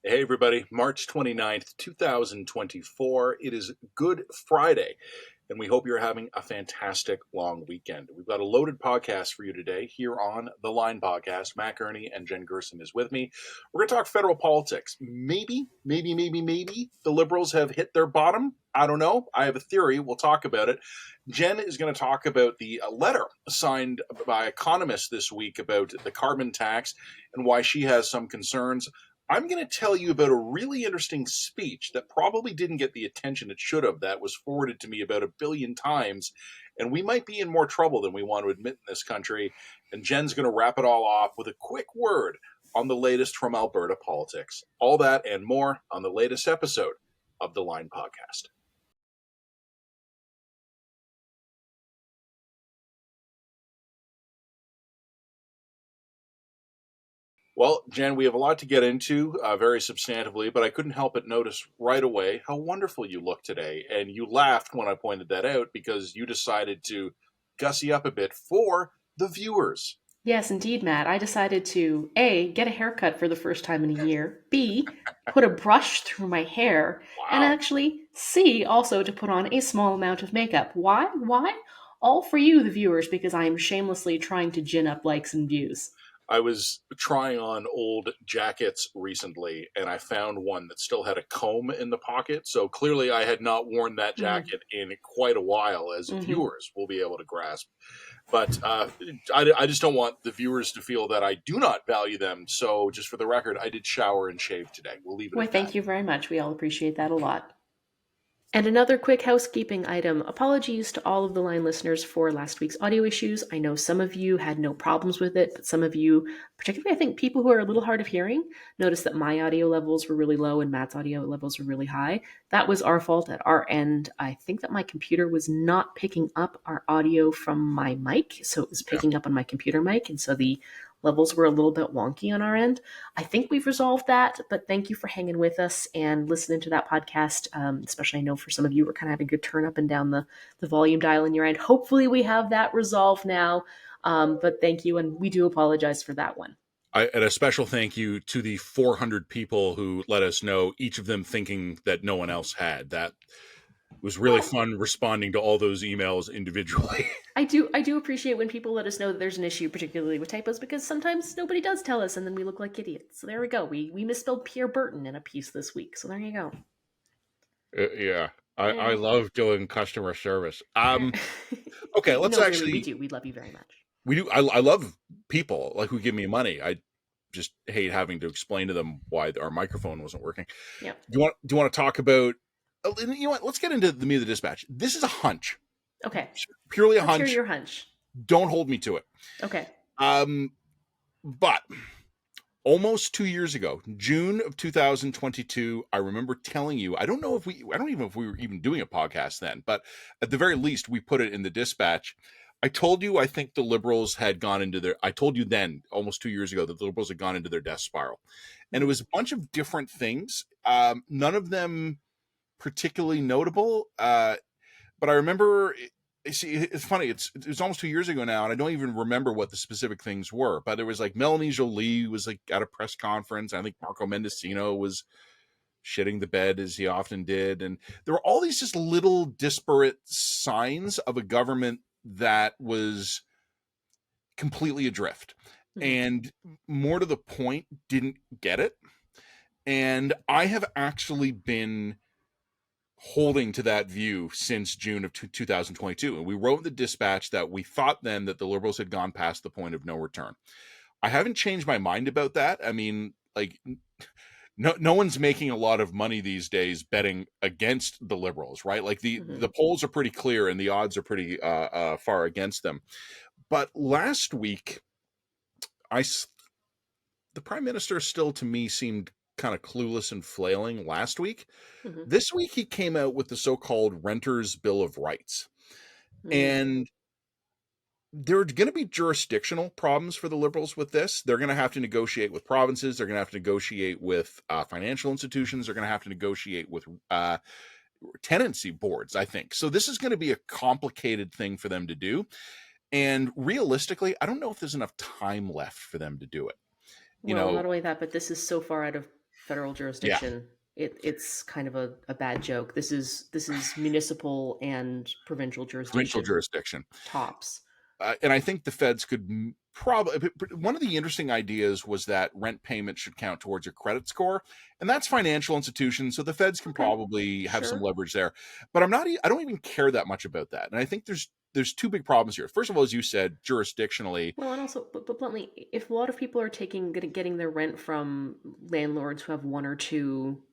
Hey, everybody. March 29th, 2024. It is Good Friday, and we hope you're having a fantastic long weekend. We've got a loaded podcast for you today here on The Line Podcast. Matt Gurney and Jen Gerson is with me. We're going to talk federal politics. Maybe the Liberals have hit their bottom. I don't know. I have a theory. We'll talk about it. Jen is going to talk about the letter signed by economists this week about the carbon tax and why she has some concerns. I'm going to tell you about a really interesting speech that probably didn't get the attention it should have, that was forwarded to me about 1 billion times, and we might be in more trouble than we want to admit in this country. And Jen's going to wrap it all off with a quick word on the latest from Alberta politics. All that and more on the latest episode of The Line Podcast. Well, Jen, we have a lot to get into very substantively, but I couldn't help but notice right away how wonderful you look today. And you laughed when I pointed that out because you decided to gussy up a bit for the viewers. Yes, indeed, Matt. I decided to A, get a haircut for the first time in a year, B, put a brush through my hair, and Wow. actually C, also to put on a small amount of makeup. Why? All for you, the viewers, because I am shamelessly trying to gin up likes and views. I was trying on old jackets recently, and I found one that still had a comb in the pocket. So clearly, I had not worn that jacket in quite a while, as viewers will be able to grasp. But I just don't want the viewers to feel that I do not value them. So just for the record, I did shower and shave today. We'll leave it Why, at that. thank you very much. We all appreciate that a lot. And another quick housekeeping item. Apologies to all of the line listeners for last week's audio issues. I know some of you had no problems with it, but some of you, particularly I think people who are a little hard of hearing, noticed that my audio levels were really low and Matt's audio levels were really high. That was our fault at our end. I think that my computer was not picking up our audio from my mic, so it was picking up on my computer mic, and so the levels were a little bit wonky on our end. I think we've resolved that, but thank you for hanging with us and listening to that podcast. Especially I know for some of you, we're kind of having a good turn up and down the volume dial in your end. Hopefully we have that resolved now, but thank you, and we do apologize for that one. And a special thank you to the 400 people who let us know, each of them thinking that no one else had. That was really fun responding to all those emails individually. I do appreciate when people let us know that there's an issue, particularly with typos, because sometimes nobody does tell us, and then we look like idiots. So there we go. We misspelled Pierre Burton in a piece this week. So there you go. Yeah. I love doing customer service. Okay, let's no, actually. Really, we do. We love you very much. We do. I love people like who give me money. I just hate having to explain to them why our microphone wasn't working. Yeah. Do you want to talk about? You know what? Let's get into the meat of the dispatch. This is a hunch. Okay. Purely a Let's hunch. hear your hunch. Don't hold me to it. Okay. But almost 2 years ago, June of 2022, I remember telling you, I don't even know if we were even doing a podcast then, but at the very least, we put it in the dispatch. I told you, I think the Liberals had gone into I told you then, almost 2 years ago, that the Liberals had gone into their death spiral. And it was a bunch of different things. None of them particularly notable. But I remember, see, it's funny. It's almost 2 years ago now, and I don't even remember what the specific things were. But there was like Melanie Joly was like at a press conference. I think Marco Mendocino was shitting the bed as he often did. And there were all these just little disparate signs of a government that was completely adrift and, more to the point, didn't get it. And I have actually been holding to that view since June of 2022. And we wrote in the dispatch that we thought then that the Liberals had gone past the point of no return. I haven't changed my mind about that. I mean, like, no one's making a lot of money these days betting against the Liberals, right? Like the polls are pretty clear and the odds are pretty far against them. But last week, the Prime Minister still, to me, seemed kind of clueless and flailing last week. This week, he came out with the so-called Renters' Bill of Rights. And there are going to be jurisdictional problems for the Liberals with this. They're going to have to negotiate with provinces. They're going to have to negotiate with financial institutions. They're going to have to negotiate with tenancy boards, I think. So this is going to be a complicated thing for them to do. And realistically, I don't know if there's enough time left for them to do it. Well, not only that, but this is so far out of federal Yeah, jurisdiction, it's kind of a bad joke. This is municipal and provincial provincial jurisdiction jurisdiction. tops. And I think the feds could probably. One of the interesting ideas was that rent payment should count towards your credit score, and that's financial institutions, so the feds can Okay, probably have some sure. leverage there. But I'm not. I don't even care that much about that. And I think there's two big problems here. First of all, as you said, jurisdictionally, Well, and also, but bluntly, if a lot of people are getting their rent from landlords who have one or two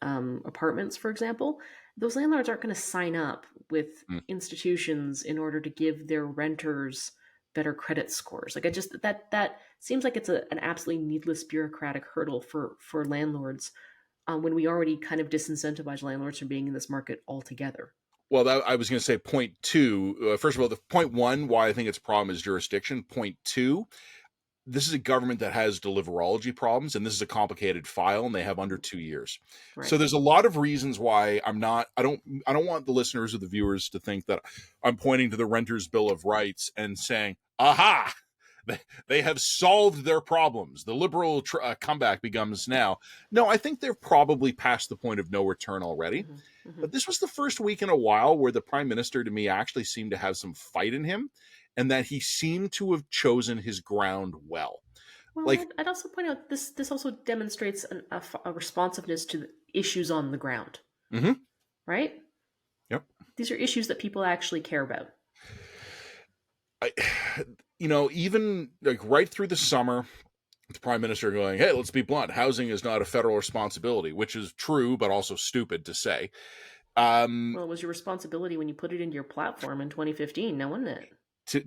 apartments, for example, those landlords aren't going to sign up with mm, institutions in order to give their renters better credit scores. Like I just that seems like it's an absolutely needless bureaucratic hurdle for landlords when we already kind of disincentivize landlords from being in this market altogether. well, I was going to say point two. First of all, the point one, why I think it's a problem is jurisdiction. Point two, this is a government that has deliverology problems, and this is a complicated file, and they have under 2 years. So Right. there's a lot of reasons why I don't want the listeners or the viewers to think that I'm pointing to the Renters' Bill of Rights and saying, "Aha! They have solved their problems. The liberal comeback becomes now." No, I think they're probably past the point of no return already. Hmm. Hmm. But this was the first week in a while where the prime minister, to me, actually seemed to have some fight in him, and that he seemed to have chosen his ground well. Well, Like, I'd also point out this also demonstrates a responsiveness to the issues on the ground, mm-hmm, right? yep. These are issues that people actually care about. I, even like right through the summer, the prime minister going, "Hey, let's be blunt. Housing is not a federal responsibility," which is true, but also stupid to say. Um, Well, it was your responsibility when you put it into your platform in 2015, now wasn't it?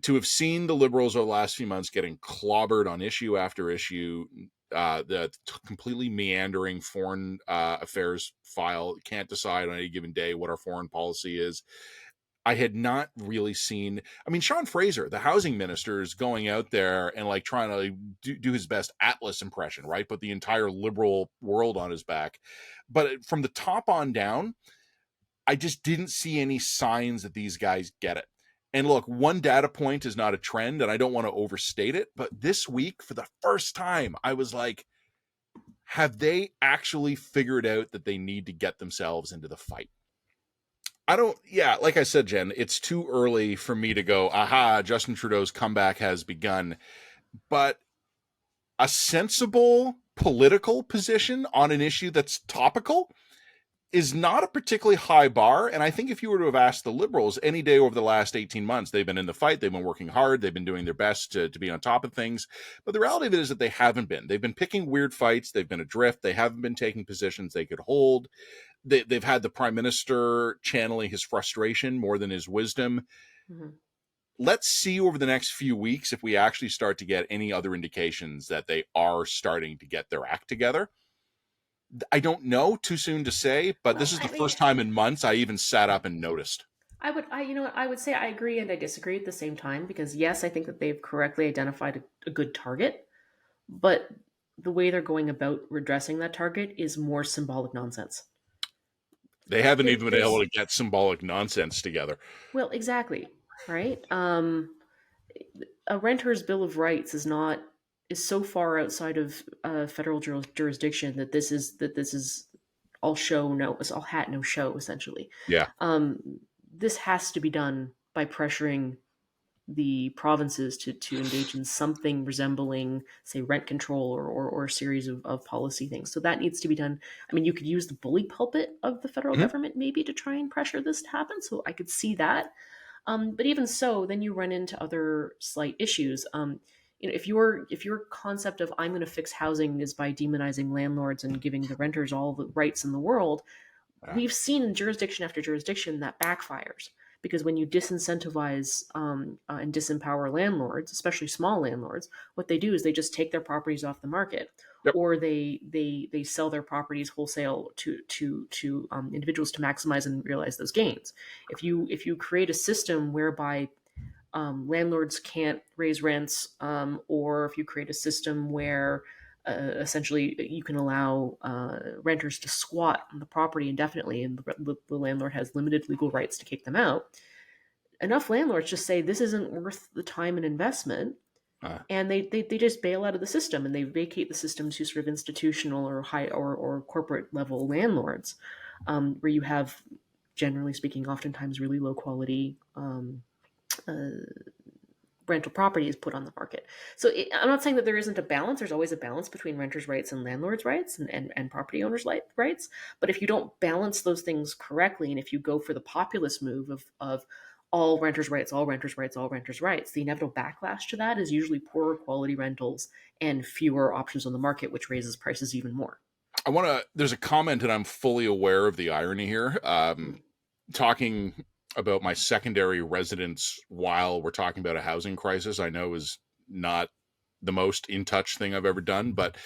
to have seen the liberals over the last few months getting clobbered on issue after issue, the completely meandering foreign affairs file, can't decide on any given day what our foreign policy is. I had not really seen. I mean, Sean Fraser, the housing minister, is going out there and like trying to do his best Atlas impression, right? Put the entire liberal world on his back. But from the top on down, I just didn't see any signs that these guys get it. And look, one data point is not a trend, and I don't want to overstate it. But this week, for the first time, I was like, have they actually figured out that they need to get themselves into the fight? I don't, yeah, like I said, Jen, it's too early for me to go, aha, Justin Trudeau's comeback has begun. But a sensible political position on an issue that's topical is not a particularly high bar. And I think if you were to have asked the Liberals any day over the last 18 months, they've been in the fight, they've been working hard, they've been doing their best to be on top of things. But the reality of it is that they haven't been. They've been picking weird fights, they've been adrift, they haven't been taking positions they could hold. They've had the prime minister channeling his frustration more than his wisdom. Mm-hmm. Let's see over the next few weeks if we actually start to get any other indications that they are starting to get their act together. I don't know, too soon to say, but this Well, is the I mean, first time in months I even sat up and noticed. you know what, I would say I agree and I disagree at the same time because yes, I think that they've correctly identified a good target, but the way they're going about redressing that target is more symbolic nonsense. They haven't There, even been able there's to get symbolic nonsense together. well, exactly, right? A renter's bill of rights is so far outside of federal jurisdiction that this is all show no, it's all hat no show essentially. Yeah. This has to be done by pressuring the provinces to engage in something resembling, say, rent control or a series of policy things. So that needs to be done. I mean, you could use the bully pulpit of the federal Mhm. government maybe to try and pressure this to happen. So I could see that. But even so, then you run into other slight issues. If your concept of I'm going to fix housing is by demonizing landlords and giving the renters all the rights in the world, Yeah. we've seen in jurisdiction after jurisdiction that backfires because when you disincentivize and disempower landlords, especially small landlords, what they do is they just take their properties off the market, Yep. or they sell their properties wholesale to individuals to maximize and realize those gains. If you create a system whereby landlords can't raise rents, or if you create a system where essentially you can allow renters to squat on the property indefinitely and the landlord has limited legal rights to kick them out, enough landlords just say this isn't worth the time and investment. and they just bail out of the system, and they vacate the system to sort of institutional or high or corporate level landlords, where you have, generally speaking, oftentimes really low quality rental properties put on the market. So I'm not saying that there isn't a balance. There's always a balance between renters' rights and landlords' rights and property owners' rights. But if you don't balance those things correctly, and if you go for the populist move of all renters' rights, all renters' rights, all renters' rights, the inevitable backlash to that is usually poorer quality rentals and fewer options on the market, which raises prices even more. There's a comment, and I'm fully aware of the irony here. Talking about my secondary residence while we're talking about a housing crisis, I know is not the most in touch thing I've ever done, but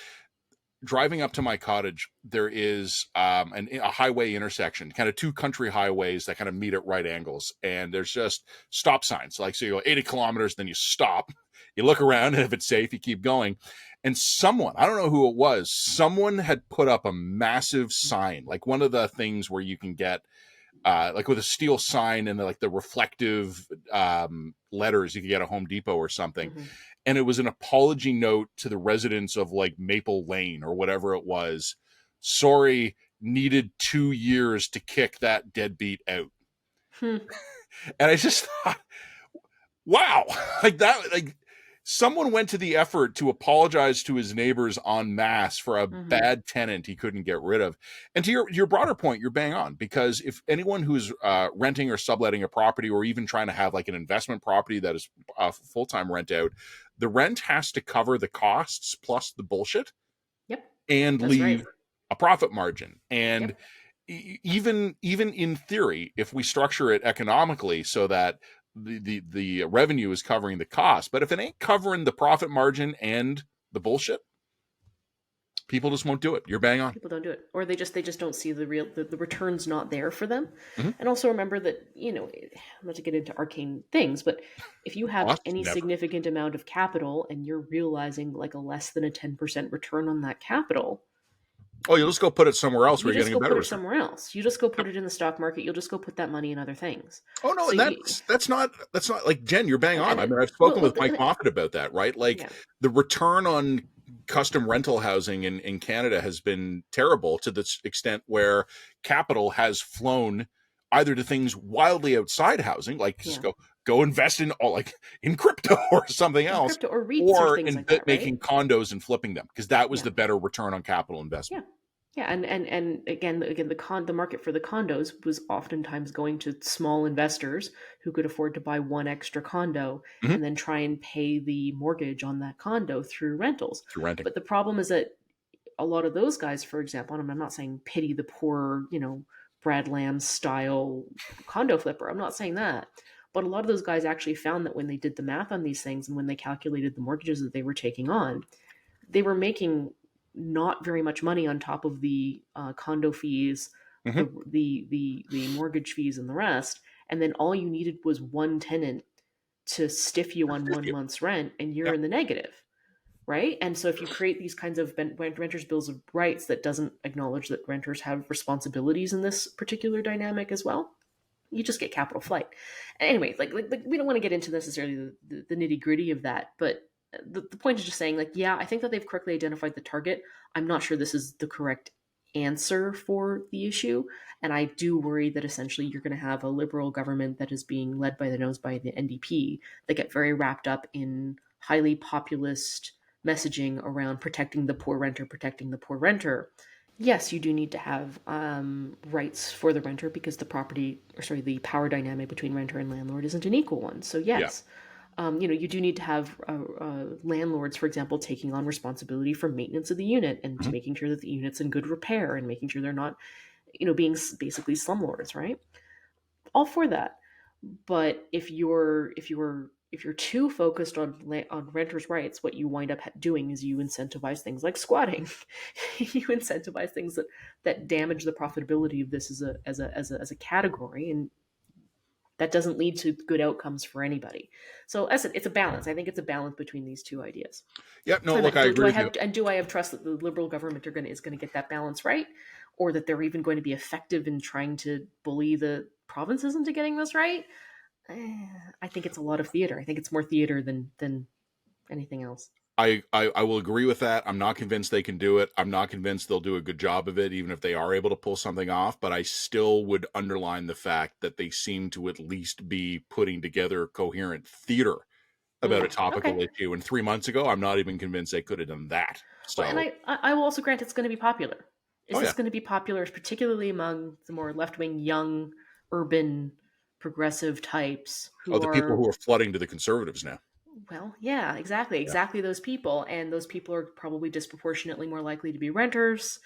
driving up to my cottage, there is a highway intersection, kind of two country highways that kind of meet at right angles. And there's just stop signs. Like, so you go 80 kilometers, then you stop, you look around, and if it's safe, you keep going. And someone, I don't know who it was, someone had put up a massive sign, like one of the things where you can get like with a steel sign and the reflective letters you can get at Home Depot or something. Mm-hmm. And it was an apology note to the residents of like Maple Lane or whatever it was. Sorry, needed 2 years to kick that deadbeat out. And I just thought, wow, like that, like someone went to the effort to apologize to his neighbors en masse for a bad tenant he couldn't get rid of. And to your broader point, you're bang on, because if anyone who's renting or subletting a property, or even trying to have like an investment property that is a full-time rent out, the rent has to cover the costs plus the bullshit. Yep. And that's leave a profit margin. And even in theory, if we structure it economically so that the revenue is covering the cost, but if it ain't covering the profit margin and the bullshit, people just won't do it. You're bang on. People don't do it, or they just don't see the return's not there for them. And also remember that, not to get into arcane things, but if you have any significant amount of capital and you're realizing like a less than a 10% return on that capital, you'll just go put it somewhere else where you're getting a better return. Somewhere else. You just go put it in the stock market. You'll just go put that money in other things. Oh no, so that's not like, Jen, you're bang on. I mean, I've spoken with Mike Moffitt about that, right? Like the return on custom rental housing in Canada has been terrible, to the extent where capital has flown either to things wildly outside housing, like just go invest in in crypto or something else, or REITs or things like that, making condos and flipping them, because that was the better return on capital investment. Yeah, and again, the market for the condos was oftentimes going to small investors who could afford to buy one extra condo and then try and pay the mortgage on that condo through rentals. Through renting. But the problem is that a lot of those guys, for example, and I'm not saying pity the poor, Brad Lamb style condo flipper. I'm not saying that. But a lot of those guys actually found that when they did the math on these things and when they calculated the mortgages that they were taking on, they were making not very much money on top of the condo fees, the mortgage fees, and the rest. And then all you needed was one tenant to stiff you on 1 month's rent, and you're in the negative, right? And so if you create these kinds of renters' bills of rights that doesn't acknowledge that renters have responsibilities in this particular dynamic as well, you just get capital flight. Anyway, like we don't want to get into necessarily the nitty gritty of that, but the point is just saying, I think that they've correctly identified the target. I'm not sure this is the correct answer for the issue. And I do worry that essentially you're going to have a Liberal government that is being led by the nose by the NDP that get very wrapped up in highly populist messaging around protecting the poor renter. Yes, you do need to have rights for the renter, because the power dynamic between renter and landlord isn't an equal one. So yes. Yeah. You do need to have landlords, for example, taking on responsibility for maintenance of the unit and making sure that the unit's in good repair and making sure they're not, being basically slumlords, right? All for that. But if you're too focused on renters' rights, what you wind up doing is you incentivize things like squatting. You incentivize things that damage the profitability of this as a category, and that doesn't lead to good outcomes for anybody. So as it's a balance. I think it's a balance between these two ideas. Yep. No, look, I agree with you. And do I have trust that the Liberal government is going to get that balance right, or that they're even going to be effective in trying to bully the provinces into getting this right? I think it's a lot of theater. I think it's more theater than anything else. I will agree with that. I'm not convinced they can do it. I'm not convinced they'll do a good job of it, even if they are able to pull something off. But I still would underline the fact that they seem to at least be putting together coherent theater about a Okay. topical issue. And 3 months ago, I'm not even convinced they could have done that. Well, and So, I will also grant it's going to be popular. Is oh this yeah, going to be popular, particularly among the more left wing, young, urban, progressive types oh, who the people are, who are flooding to the conservatives now. well, yeah, exactly, Yeah. exactly those people. And those people are probably disproportionately more likely to be renters.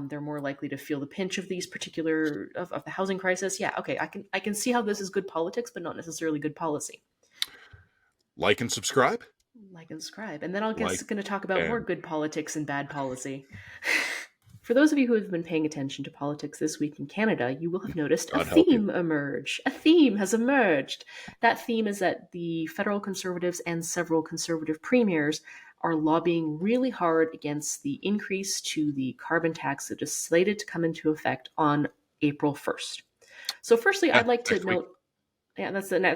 They're more likely to feel the pinch of these particular of the housing crisis. Yeah, okay, I can see how this is good politics, but not necessarily good policy. Like and subscribe. Like and subscribe, and then I'll Like guess going to talk about more and good politics and bad policy. For those of you who have been paying attention to politics this week in Canada, you will have noticed a God help you. theme emerge. A theme has emerged. That theme is that the federal Conservatives and several Conservative premiers are lobbying really hard against the increase to the carbon tax that is slated to come into effect on April 1st. So, firstly, Yeah, I'd like to next week. note, yeah,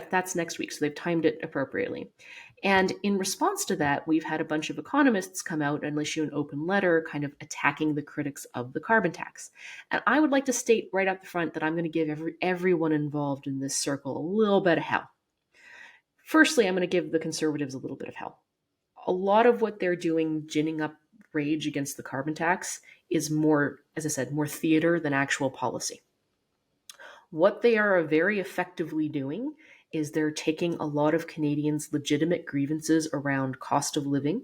that's next week, so they've timed it appropriately. And in response to that, we've had a bunch of economists come out and issue an open letter kind of attacking the critics of the carbon tax. And I would like to state right up the front that I'm going to give everyone involved in this circle a little bit of hell. Firstly, I'm going to give the conservatives a little bit of hell. A lot of what they're doing, ginning up rage against the carbon tax, is more, as I said, more theater than actual policy. What they are very effectively doing is they're taking a lot of Canadians' legitimate grievances around cost of living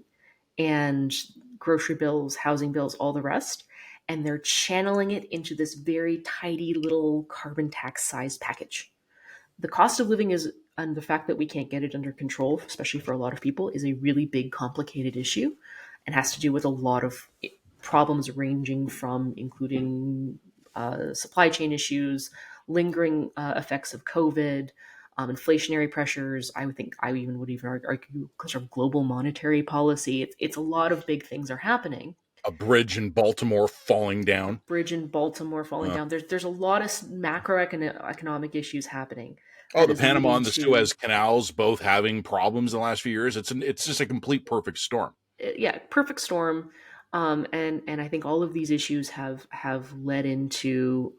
and grocery bills, housing bills, all the rest, and they're channeling it into this very tidy little carbon tax sized package. The cost of living is, and the fact that we can't get it under control, especially for a lot of people, is a really big, complicated issue and has to do with a lot of problems ranging from including supply chain issues, lingering effects of COVID, inflationary pressures. I would think I even would even argue sort of global monetary policy. It's a lot of big things are happening. A bridge in Baltimore falling A down. bridge in Baltimore falling Uh, down. There's a lot of macroeconomic issues happening oh, that the is Panama leading and the to Suez Canals both having problems in the last few years. It's just a complete perfect storm. yeah, perfect storm. And I think all of these issues have led into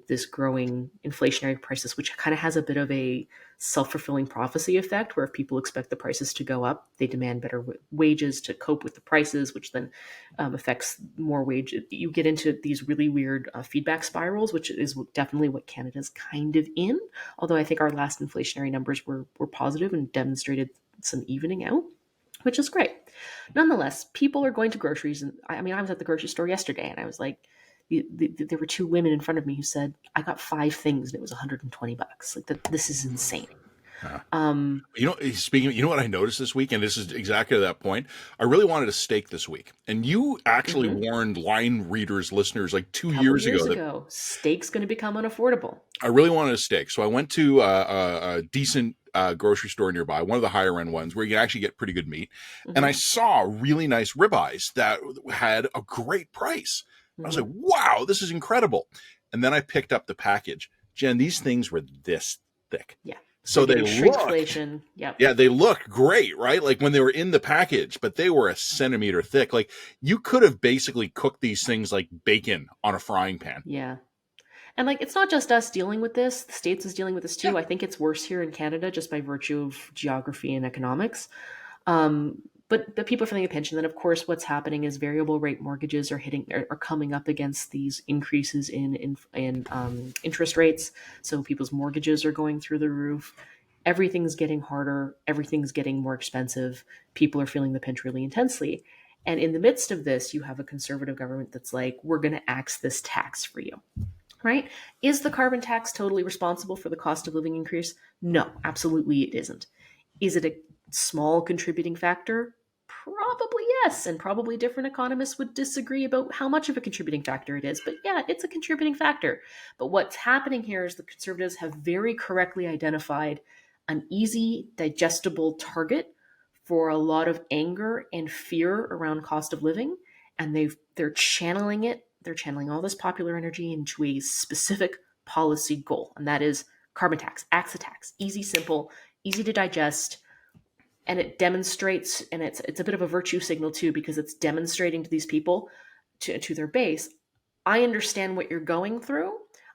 this growing inflationary crisis, which kind of has a bit of a self-fulfilling prophecy effect, where if people expect the prices to go up, they demand better wages to cope with the prices, which then affects more wage. You get into these really weird feedback spirals, which is definitely what Canada's kind of in. Although I think our last inflationary numbers were positive and demonstrated some evening out, which is great. Nonetheless, people are going to groceries, and I mean, I was at the grocery store yesterday, and I was like, there were two women in front of me who said, "I got 5 things, and it was $120." Like that, this is insane. Uh, Um, speaking of, you know what I noticed this week, and this is exactly that point. I really wanted a steak this week, and you actually mhm. warned line readers, listeners, like two Couple years years ago that ago, steak's going to become unaffordable. I really wanted a steak. So I went to a decent grocery store nearby, one of the higher end ones where you can actually get pretty good meat. And I Hmm. saw really nice ribeyes that had a great price. I was like, Hmm. wow, this is incredible. And then I picked up the package. Jen, these things were this thick. Yeah, they're So they getting looked, shrinkflation. Yep. yeah, they looked great, right? Like when they were in the package, but they were a centimeter thick. Like you could have basically cooked these things like bacon on a frying pan. Yeah. And like, it's not just us dealing with this. The States is dealing with this Yeah. too. I think it's worse here in Canada just by virtue of geography and economics. Um, but people are feeling a pinch. And then, of course, what's happening is variable rate mortgages are coming up against these increases in interest rates. So people's mortgages are going through the roof. Everything's getting harder. Everything's getting more expensive. People are feeling the pinch really intensely. And in the midst of this, you have a conservative government that's like, we're going to axe this tax for you. Right? Is the carbon tax totally responsible for the cost of living increase? No, absolutely it isn't. Is it a small contributing factor? Probably yes, and probably different economists would disagree about how much of a contributing factor it is. But yeah, it's a contributing factor. But what's happening here is the conservatives have very correctly identified an easy, digestible target for a lot of anger and fear around cost of living, and they're channeling it. They're channeling all this popular energy into a specific policy goal, and that is carbon tax, axe the tax, easy, simple, easy to digest, and it demonstrates, and it's a bit of a virtue signal too, because it's demonstrating to these people, to their base, I understand what you're going through.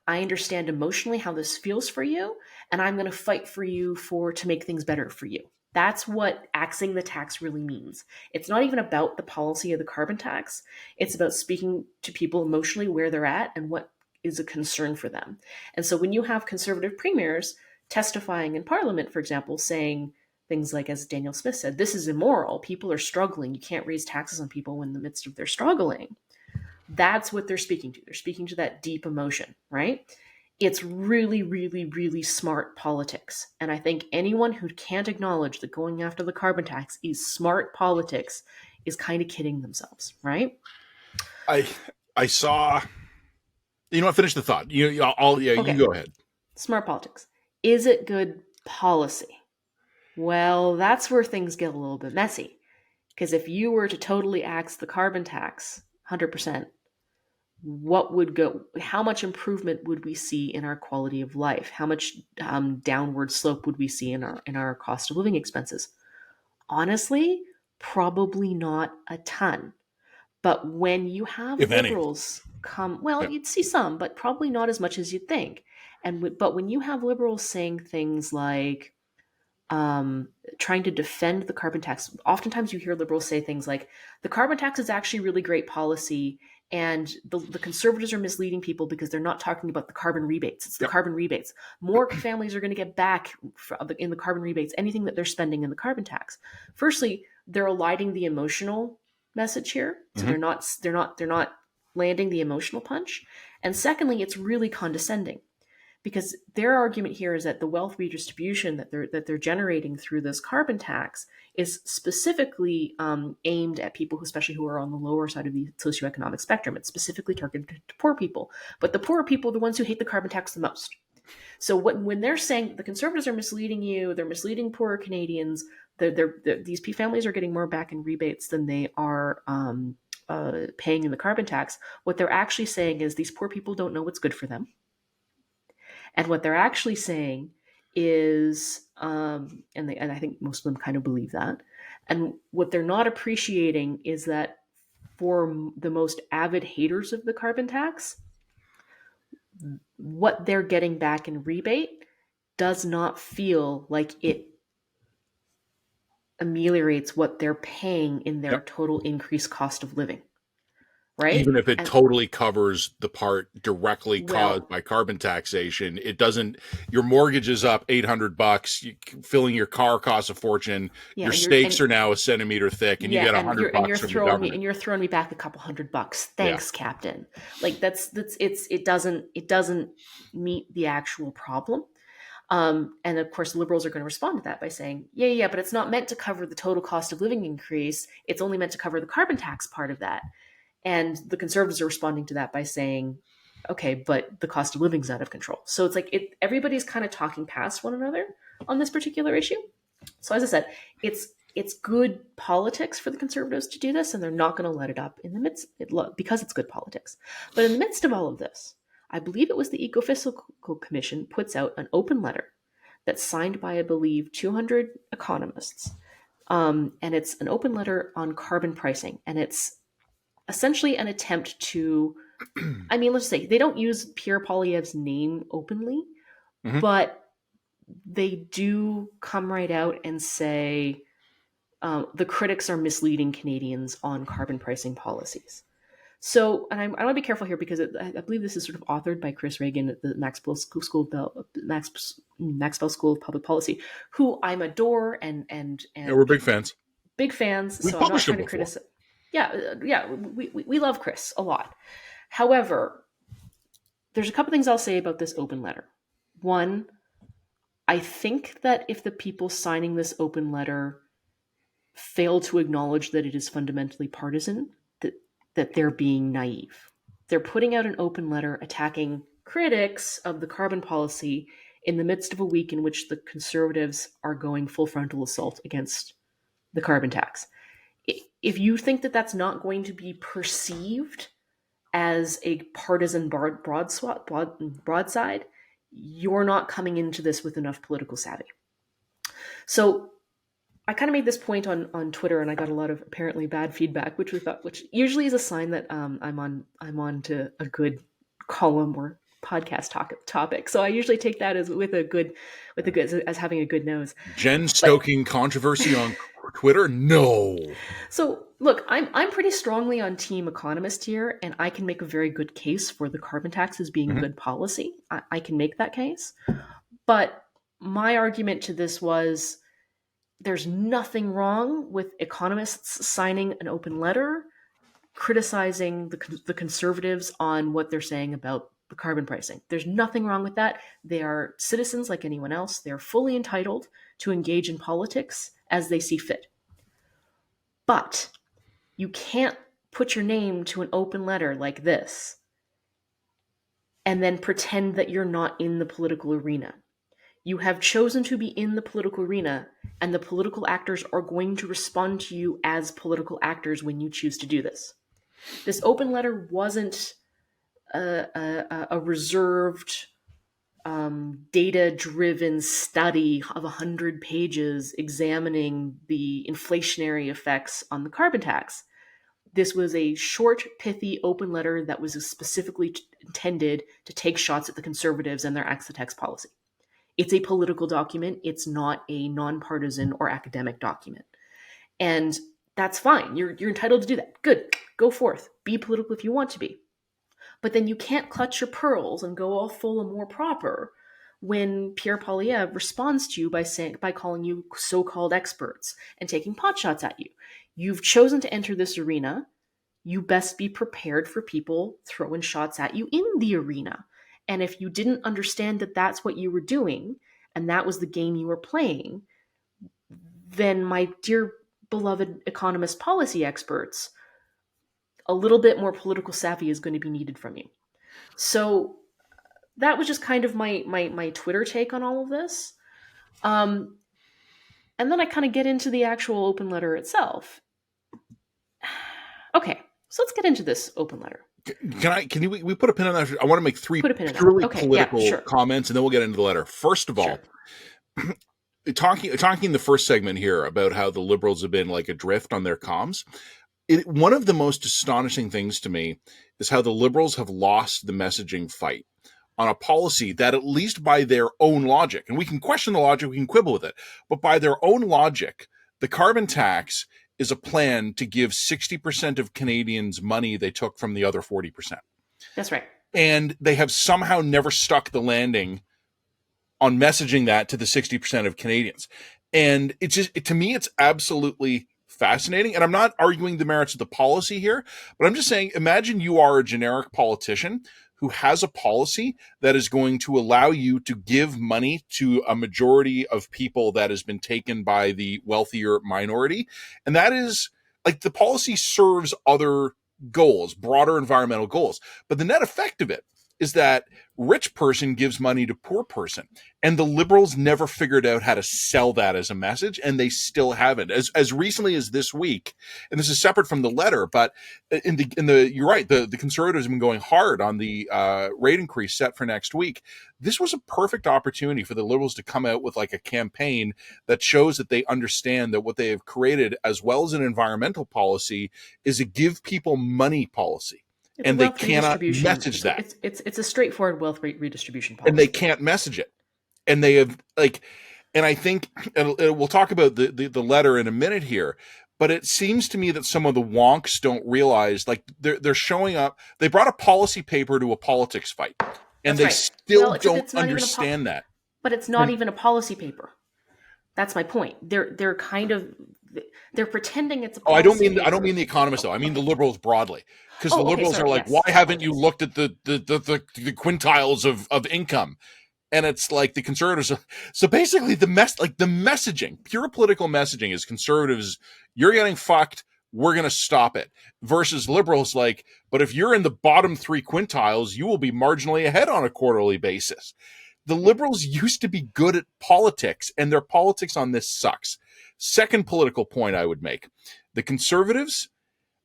I understand emotionally how this feels for you, and I'm going to fight for you to make things better for you. That's what axing the tax really means. It's not even about the policy of the carbon tax. It's about speaking to people emotionally where they're at and what is a concern for them. And so when you have conservative premiers testifying in Parliament, for example, saying things like, as Daniel Smith said, this is immoral. People are struggling. You can't raise taxes on people in the midst of their struggling. That's what they're speaking to. They're speaking to that deep emotion, right? It's really, really, really smart politics. And I think anyone who can't acknowledge that going after the carbon tax is smart politics is kind of kidding themselves, right? I saw. You know what? Finish the thought. You go ahead. Smart politics. Is it good policy? Well, that's where things get a little bit messy. Because if you were to totally axe the carbon tax 100%, how much improvement would we see in our quality of life? How much downward slope would we see in our cost of living expenses? Honestly, probably not a ton. But when you have If any. liberals you'd see some, but probably not as much as you'd think. But when you have liberals saying things like, trying to defend the carbon tax, oftentimes you hear liberals say things like, the carbon tax is actually really great policy, and the conservatives are misleading people because they're not talking about the carbon rebates. It's the carbon rebates. More families are going to get back in the carbon rebates anything that they're spending in the carbon tax. Firstly, they're eliding the emotional message here, so they're not landing the emotional punch. And secondly, it's really condescending, because their argument here is that the wealth redistribution that they're generating through this carbon tax is specifically aimed at people especially who are on the lower side of the socioeconomic spectrum. It's specifically targeted to poor people, but the poor people are the ones who hate the carbon tax the most. So when they're saying the conservatives are misleading you, they're misleading poorer Canadians, these families are getting more back in rebates than they are paying in the carbon tax. What they're actually saying is these poor people don't know what's good for them. And what they're actually saying is, and I think most of them kind of believe that. And what they're not appreciating is that for the most avid haters of the carbon tax, what they're getting back in rebate does not feel like it ameliorates what they're paying in their total increased cost of living. Right? Even if it totally covers the part directly caused by carbon taxation, it doesn't. Your mortgage is up $800. Filling your car costs a fortune. Your steaks are now a centimeter thick, and you get $100 from the government. And you're throwing me back a couple $100. Thanks, Captain. Like it doesn't meet the actual problem. And of course, liberals are going to respond to that by saying, yeah, but it's not meant to cover the total cost of living increase. It's only meant to cover the carbon tax part of that. And the conservatives are responding to that by saying, okay, but the cost of living is out of control. So it's like everybody's kind of talking past one another on this particular issue. So as I said, it's good politics for the conservatives to do this, and they're not going to let it up in the midst because it's good politics. But in the midst of all of this, I believe it was the Ecofiscal Commission puts out an open letter that's signed by, I believe, 200 economists. And it's an open letter on carbon pricing, and it's essentially an attempt to, let's say they don't use Pierre Poilievre's name openly, but they do come right out and say the critics are misleading Canadians on carbon pricing policies. So, and I want to be careful here because I believe this is sort of authored by Chris Reagan at the Maxwell School of Public Policy, who I'm adore and we're big fans. Big fans. So I'm not trying to criticize. Yeah, we love Chris a lot. However, there's a couple things I'll say about this open letter. One, I think that if the people signing this open letter fail to acknowledge that it is fundamentally partisan, that they're being naive. They're putting out an open letter attacking critics of the carbon policy in the midst of a week in which the Conservatives are going full frontal assault against the carbon tax. If you think that that's not going to be perceived as a partisan broadside, you're not coming into this with enough political savvy. So I kind of made this point on Twitter, and I got a lot of apparently bad feedback, which usually is a sign that I'm on to a good column or podcast topic. So I usually take that as as having a good nose. Jen But stoking controversy on Twitter? No. so look, I'm pretty strongly on Team Economist here, and I can make a very good case for the carbon tax as being Mhm. good policy. I can make that case, but my argument to this was there's nothing wrong with economists signing an open letter criticizing the conservatives on what they're saying about the carbon pricing. There's nothing wrong with that. They are citizens like anyone else. They're fully entitled to engage in politics as they see fit. But you can't put your name to an open letter like this and then pretend that you're not in the political arena. You have chosen to be in the political arena, and the political actors are going to respond to you as political actors when you choose to do this. This open letter wasn't a reserved, data-driven study of 100 pages examining the inflationary effects on the carbon tax. This was a short, pithy open letter that was specifically intended to take shots at the conservatives and their access tax policy. It's a political document. It's not a nonpartisan or academic document. And that's fine. You're entitled to do that. Good. Go forth. Be political if you want to be. But then you can't clutch your pearls and go all full and more proper when Pierre Poilievre responds to you by calling you so-called experts and taking potshots at you. You've chosen to enter this arena. You best be prepared for people throwing shots at you in the arena. And if you didn't understand that that's what you were doing and that was the game you were playing, then my dear beloved economist policy experts, a little bit more political savvy is going to be needed from you. So that was just kind of my Twitter take on all of this. And then I kind of get into the actual open letter itself. Okay, so let's get into this open letter. We put a pin on that? I want to make three purely political comments, and then we'll get into the letter. First of all, talking in the first segment here about how the Liberals have been like adrift on their comms. One of the most astonishing things to me is how the Liberals have lost the messaging fight on a policy that, at least by their own logic, and we can question the logic, we can quibble with it, but by their own logic, the carbon tax is a plan to give 60% of Canadians money they took from the other 40%. That's right. And they have somehow never stuck the landing on messaging that to the 60% of Canadians. And it's just, to me, it's absolutely fascinating. And I'm not arguing the merits of the policy here, but I'm just saying, imagine you are a generic politician who has a policy that is going to allow you to give money to a majority of people that has been taken by the wealthier minority. And that is like, the policy serves other goals, broader environmental goals. But the net effect of it is that rich person gives money to poor person. And the Liberals never figured out how to sell that as a message, and they still haven't. As recently as this week, and this is separate from the letter, but you're right, the Conservatives have been going hard on the rate increase set for next week. This was a perfect opportunity for the Liberals to come out with like a campaign that shows that they understand that what they have created, as well as an environmental policy, is a give people money policy. And they cannot message that. It's a straightforward wealth redistribution policy. And they can't message it. And they have and I think, and we'll talk about the letter in a minute here, but it seems to me that some of the wonks don't realize, like, they're showing up. They brought a policy paper to a politics fight, and they still don't understand that. But it's not even a policy paper. That's my point. They're pretending it's a policy paper. I don't mean the Economist though. I mean the Liberals broadly. Because the Liberals are like, why haven't you looked at the quintiles of income? And it's like the Conservatives. So basically the messaging, pure political messaging is Conservatives, you're getting fucked, we're going to stop it. Versus Liberals like, but if you're in the bottom 3 quintiles, you will be marginally ahead on a quarterly basis. The Liberals used to be good at politics, and their politics on this sucks. Second political point I would make. The Conservatives,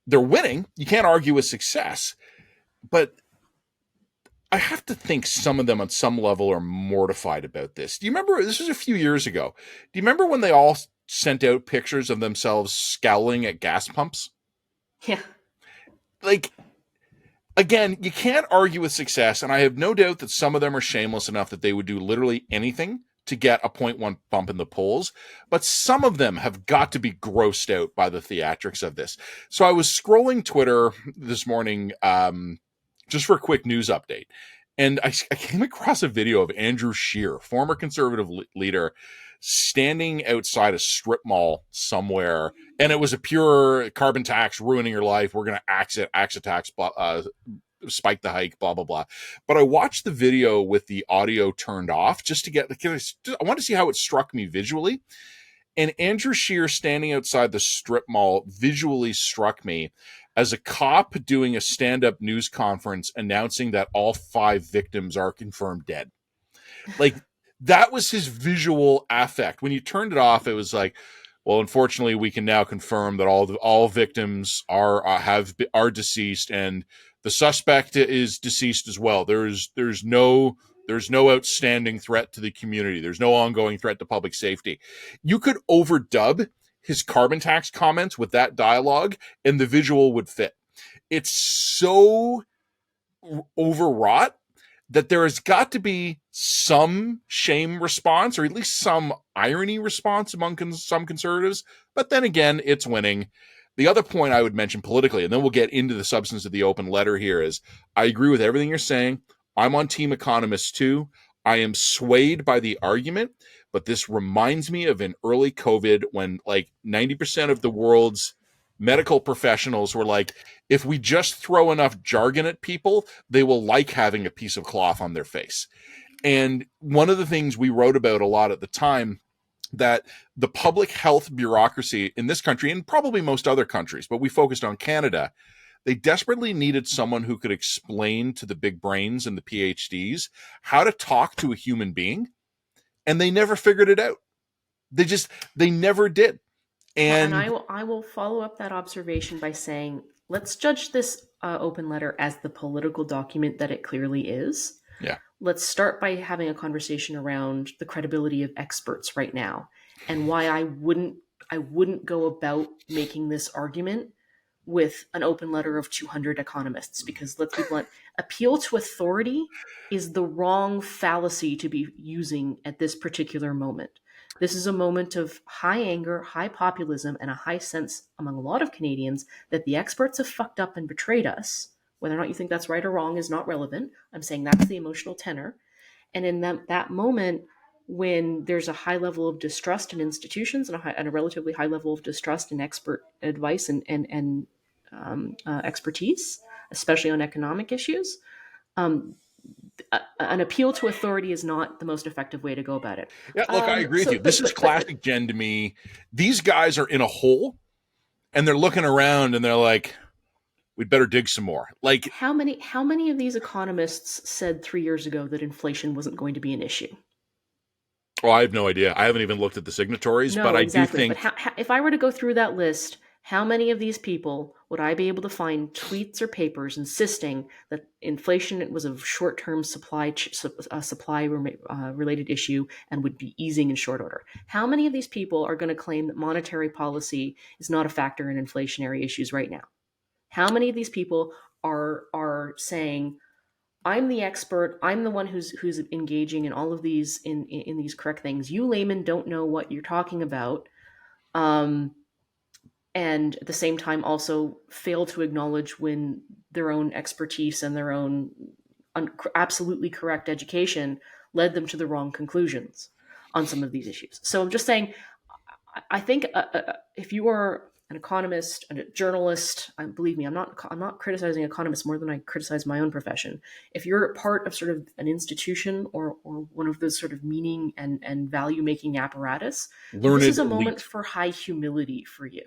they're winning. You can't argue with success. But I have to think some of them on some level are mortified about this. Do you remember, this was a few years ago, do you remember when they all sent out pictures of themselves scowling at gas pumps. Yeah. Like, again, you can't argue with success, and I have no doubt that some of them are shameless enough that they would do literally anything to get a 0.1 bump in the polls, but some of them have got to be grossed out by the theatrics of this. So I was scrolling Twitter this morning just for a quick news update, and I came across a video of Andrew Scheer, former Conservative leader, standing outside a strip mall somewhere, and it was a pure carbon tax ruining your life. We're going to axe tax, spike the hike, blah, blah, blah. But I watched the video with the audio turned off just to get, I want to see how it struck me visually. And Andrew Scheer standing outside the strip mall visually struck me as a cop doing a stand-up news conference announcing that all 5 victims are confirmed dead. Like, that was his visual affect. When you turned it off, it was like, well, unfortunately, we can now confirm that all victims are deceased, and the suspect is deceased as well. There's no outstanding threat to the community. There's no ongoing threat to public safety. You could overdub his carbon tax comments with that dialogue, and the visual would fit. It's so overwrought that there has got to be some shame response, or at least some irony response among some conservatives. But then again, it's winning. The other point I would mention politically, and then we'll get into the substance of the open letter here, is I agree with everything you're saying. I'm on Team Economists too. I am swayed by the argument, but this reminds me of in early COVID when like 90% of the world's medical professionals were like, if we just throw enough jargon at people, they will like having a piece of cloth on their face. And one of the things we wrote about a lot at the time, that the public health bureaucracy in this country, and probably most other countries, but we focused on Canada, they desperately needed someone who could explain to the big brains and the PhDs how to talk to a human being. And they never figured it out. They never did. And I will follow up that observation by saying, let's judge this open letter as the political document that it clearly is. Yeah. Let's start by having a conversation around the credibility of experts right now, and why I wouldn't go about making this argument with an open letter of 200 economists, because let's be blunt, appeal to authority is the wrong fallacy to be using at this particular moment. This is a moment of high anger, high populism, and a high sense among a lot of Canadians that the experts have fucked up and betrayed us. Whether or not you think that's right or wrong is not relevant. I'm saying that's the emotional tenor. And in that moment, when there's a high level of distrust in institutions and a relatively high level of distrust in expert advice and expertise, especially on economic issues, an appeal to authority is not the most effective way to go about it. Yeah, look, I agree with you. This is classic Jen to me. These guys are in a hole, and they're looking around, and they're like, we'd better dig some more. Like, how many of these economists said 3 years ago that inflation wasn't going to be an issue? Oh, I have no idea. I haven't even looked at the signatories, but I do think... But if I were to go through that list, how many of these people would I be able to find tweets or papers insisting that inflation was a short-term supply related issue and would be easing in short order? How many of these people are going to claim that monetary policy is not a factor in inflationary issues right now? How many of these people are saying, I'm the expert, I'm the one who's engaging in all of these in these correct things. You laymen don't know what you're talking about. And at the same time also fail to acknowledge when their own expertise and their own absolutely correct education led them to the wrong conclusions on some of these issues. So I'm just saying, I think if you are an economist, a journalist, believe me, I'm not criticizing economists more than I criticize my own profession. If you're part of sort of an institution or one of those sort of meaning and value making apparatus, this is a moment for high humility for you.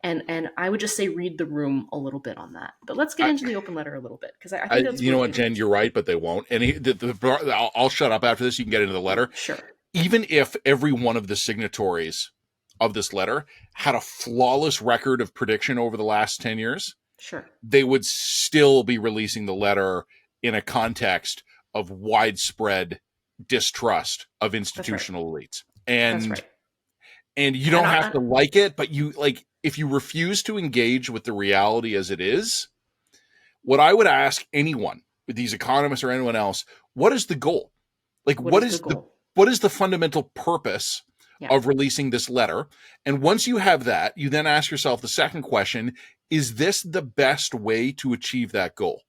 And I would just say read the room a little bit on that. But let's get into the open letter a little bit, because I think that's... You know what, Jen, you're right, but they won't. And I'll shut up after this. You can get into the letter. Sure. Even if every one of the signatories of this letter had a flawless record of prediction over the last 10 years, sure, they would still be releasing the letter in a context of widespread distrust of institutional elites. And And you And don't have to like it, but if you refuse to engage with the reality as it is, what I would ask anyone, these economists or anyone else, what is the goal? Like, what is the goal? what is the fundamental purpose Yeah. of releasing this letter? And once you have that, you then ask yourself the second question, is this the best way to achieve that goal?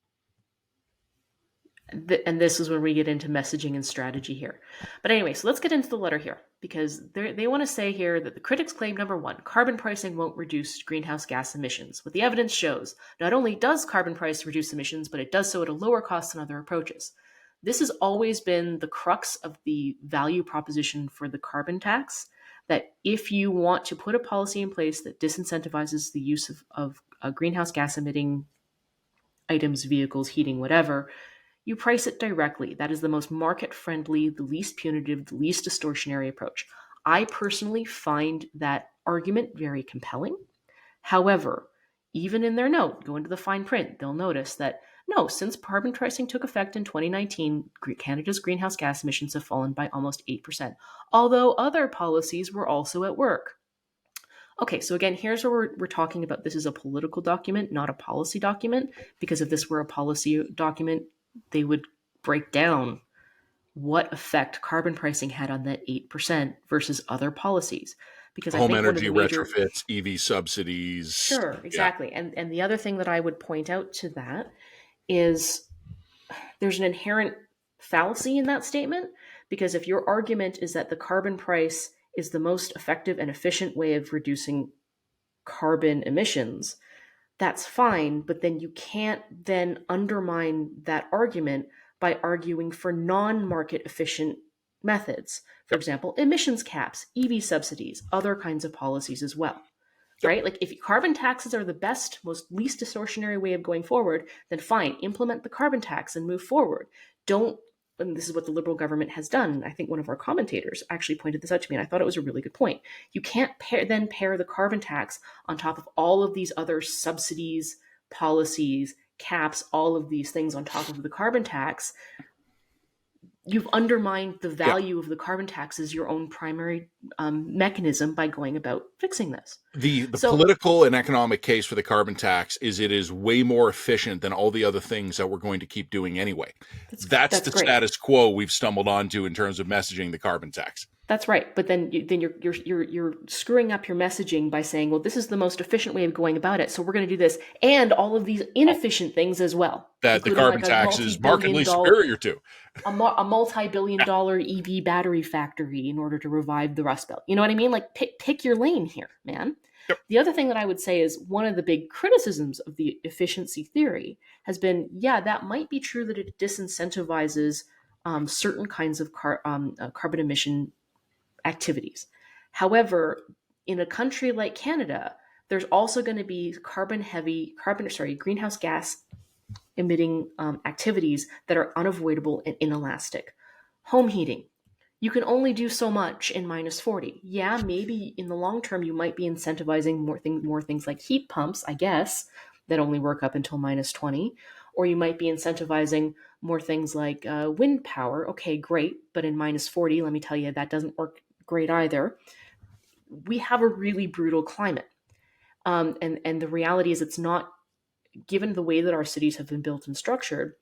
And this is when we get into messaging and strategy here. But anyway, so let's get into the letter here, because they want to say here that the critics claim, number one, carbon pricing won't reduce greenhouse gas emissions. What the evidence shows, not only does carbon price reduce emissions, but it does so at a lower cost than other approaches. This has always been the crux of the value proposition for the carbon tax, that if you want to put a policy in place that disincentivizes the use of greenhouse gas emitting items, vehicles, heating, whatever, you price it directly. That is the most market friendly, the least punitive, the least distortionary approach. I personally find that argument very compelling. However, even in their note, go into the fine print, they'll notice that no, since carbon pricing took effect in 2019, Canada's greenhouse gas emissions have fallen by almost 8%, although other policies were also at work. Okay, so again, here's where we're talking about this is a political document, not a policy document, because if this were a policy document, they would break down what effect carbon pricing had on that 8% versus other policies. Because I Home think energy one of the major retrofits, EV subsidies. Sure, exactly. Yeah. And the other thing that I would point out to that is there's an inherent fallacy in that statement, because if your argument is that the carbon price is the most effective and efficient way of reducing carbon emissions, that's fine, but then you can't then undermine that argument by arguing for non-market efficient methods. For example, emissions caps, EV subsidies, other kinds of policies as well. Right? Like if carbon taxes are the best, most least distortionary way of going forward, then fine, implement the carbon tax and move forward. Don't, and this is what the Liberal government has done. I think one of our commentators actually pointed this out to me, and I thought it was a really good point. You can't then pair the carbon tax on top of all of these other subsidies, policies, caps, all of these things on top of the carbon tax. You've undermined the value of the carbon tax as your own primary mechanism by going about fixing this. The political and economic case for the carbon tax is it is way more efficient than all the other things that we're going to keep doing anyway. That's the great status quo we've stumbled onto in terms of messaging the carbon tax. That's right, but then you're screwing up your messaging by saying, well, this is the most efficient way of going about it, so we're going to do this and all of these inefficient things as well. That the carbon tax is markedly superior to. A multi-billion-dollar EV battery factory in order to revive the Rust Belt. You know what I mean? Like, pick your lane here, man. Yep. The other thing that I would say is one of the big criticisms of the efficiency theory has been, yeah, that might be true that it disincentivizes certain kinds of carbon emission activities. However, in a country like Canada, there's also going to be greenhouse gas emitting activities that are unavoidable and inelastic. Home heating. You can only do so much in -40. Yeah, maybe in the long term you might be incentivizing more things like heat pumps, I guess, that only work up until -20. Or you might be incentivizing more things like wind power. Okay, great, but in -40, let me tell you, that doesn't work great either. We have a really brutal climate. And the reality is it's not, given the way that our cities have been built and structured,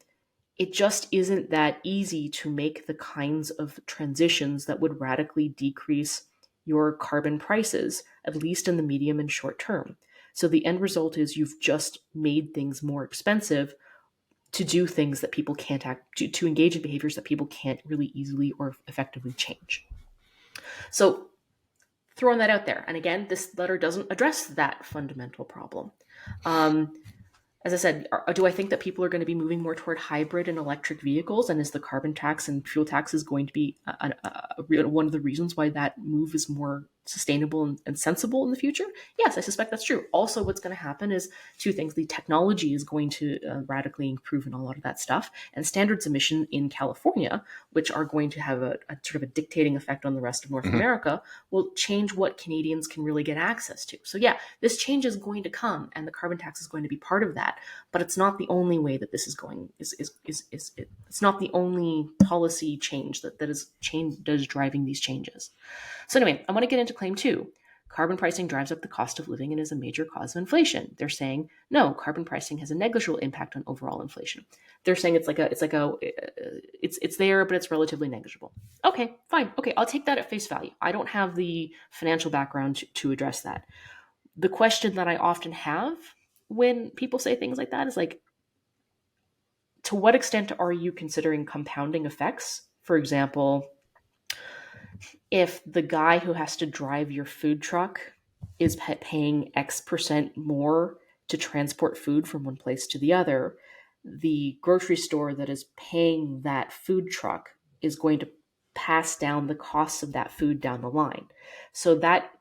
it just isn't that easy to make the kinds of transitions that would radically decrease your carbon prices, at least in the medium and short term. So the end result is you've just made things more expensive to do things that people can't to engage in behaviors that people can't really easily or effectively change. So throwing that out there. And again, this letter doesn't address that fundamental problem. As I said, do I think that people are going to be moving more toward hybrid and electric vehicles? And is the carbon tax and fuel tax is going to be one of the reasons why that move is more sustainable and sensible in the future? Yes, I suspect that's true. Also, what's going to happen is two things. The technology is going to radically improve in a lot of that stuff. And standards emission in California, which are going to have a sort of a dictating effect on the rest of North America, will change what Canadians can really get access to. So yeah, this change is going to come, and the carbon tax is going to be part of that. But it's not the only way that this is going. It's not the only policy change that is driving these changes. So anyway, I want to get into claim 2. Carbon pricing drives up the cost of living and is a major cause of inflation. They're saying, no, carbon pricing has a negligible impact on overall inflation. They're saying it's there, but it's relatively negligible. Okay, fine. Okay, I'll take that at face value. I don't have the financial background to address that. The question that I often have when people say things like that is like, to what extent are you considering compounding effects? For example, if the guy who has to drive your food truck is paying X percent more to transport food from one place to the other, the grocery store that is paying that food truck is going to pass down the costs of that food down the line. So that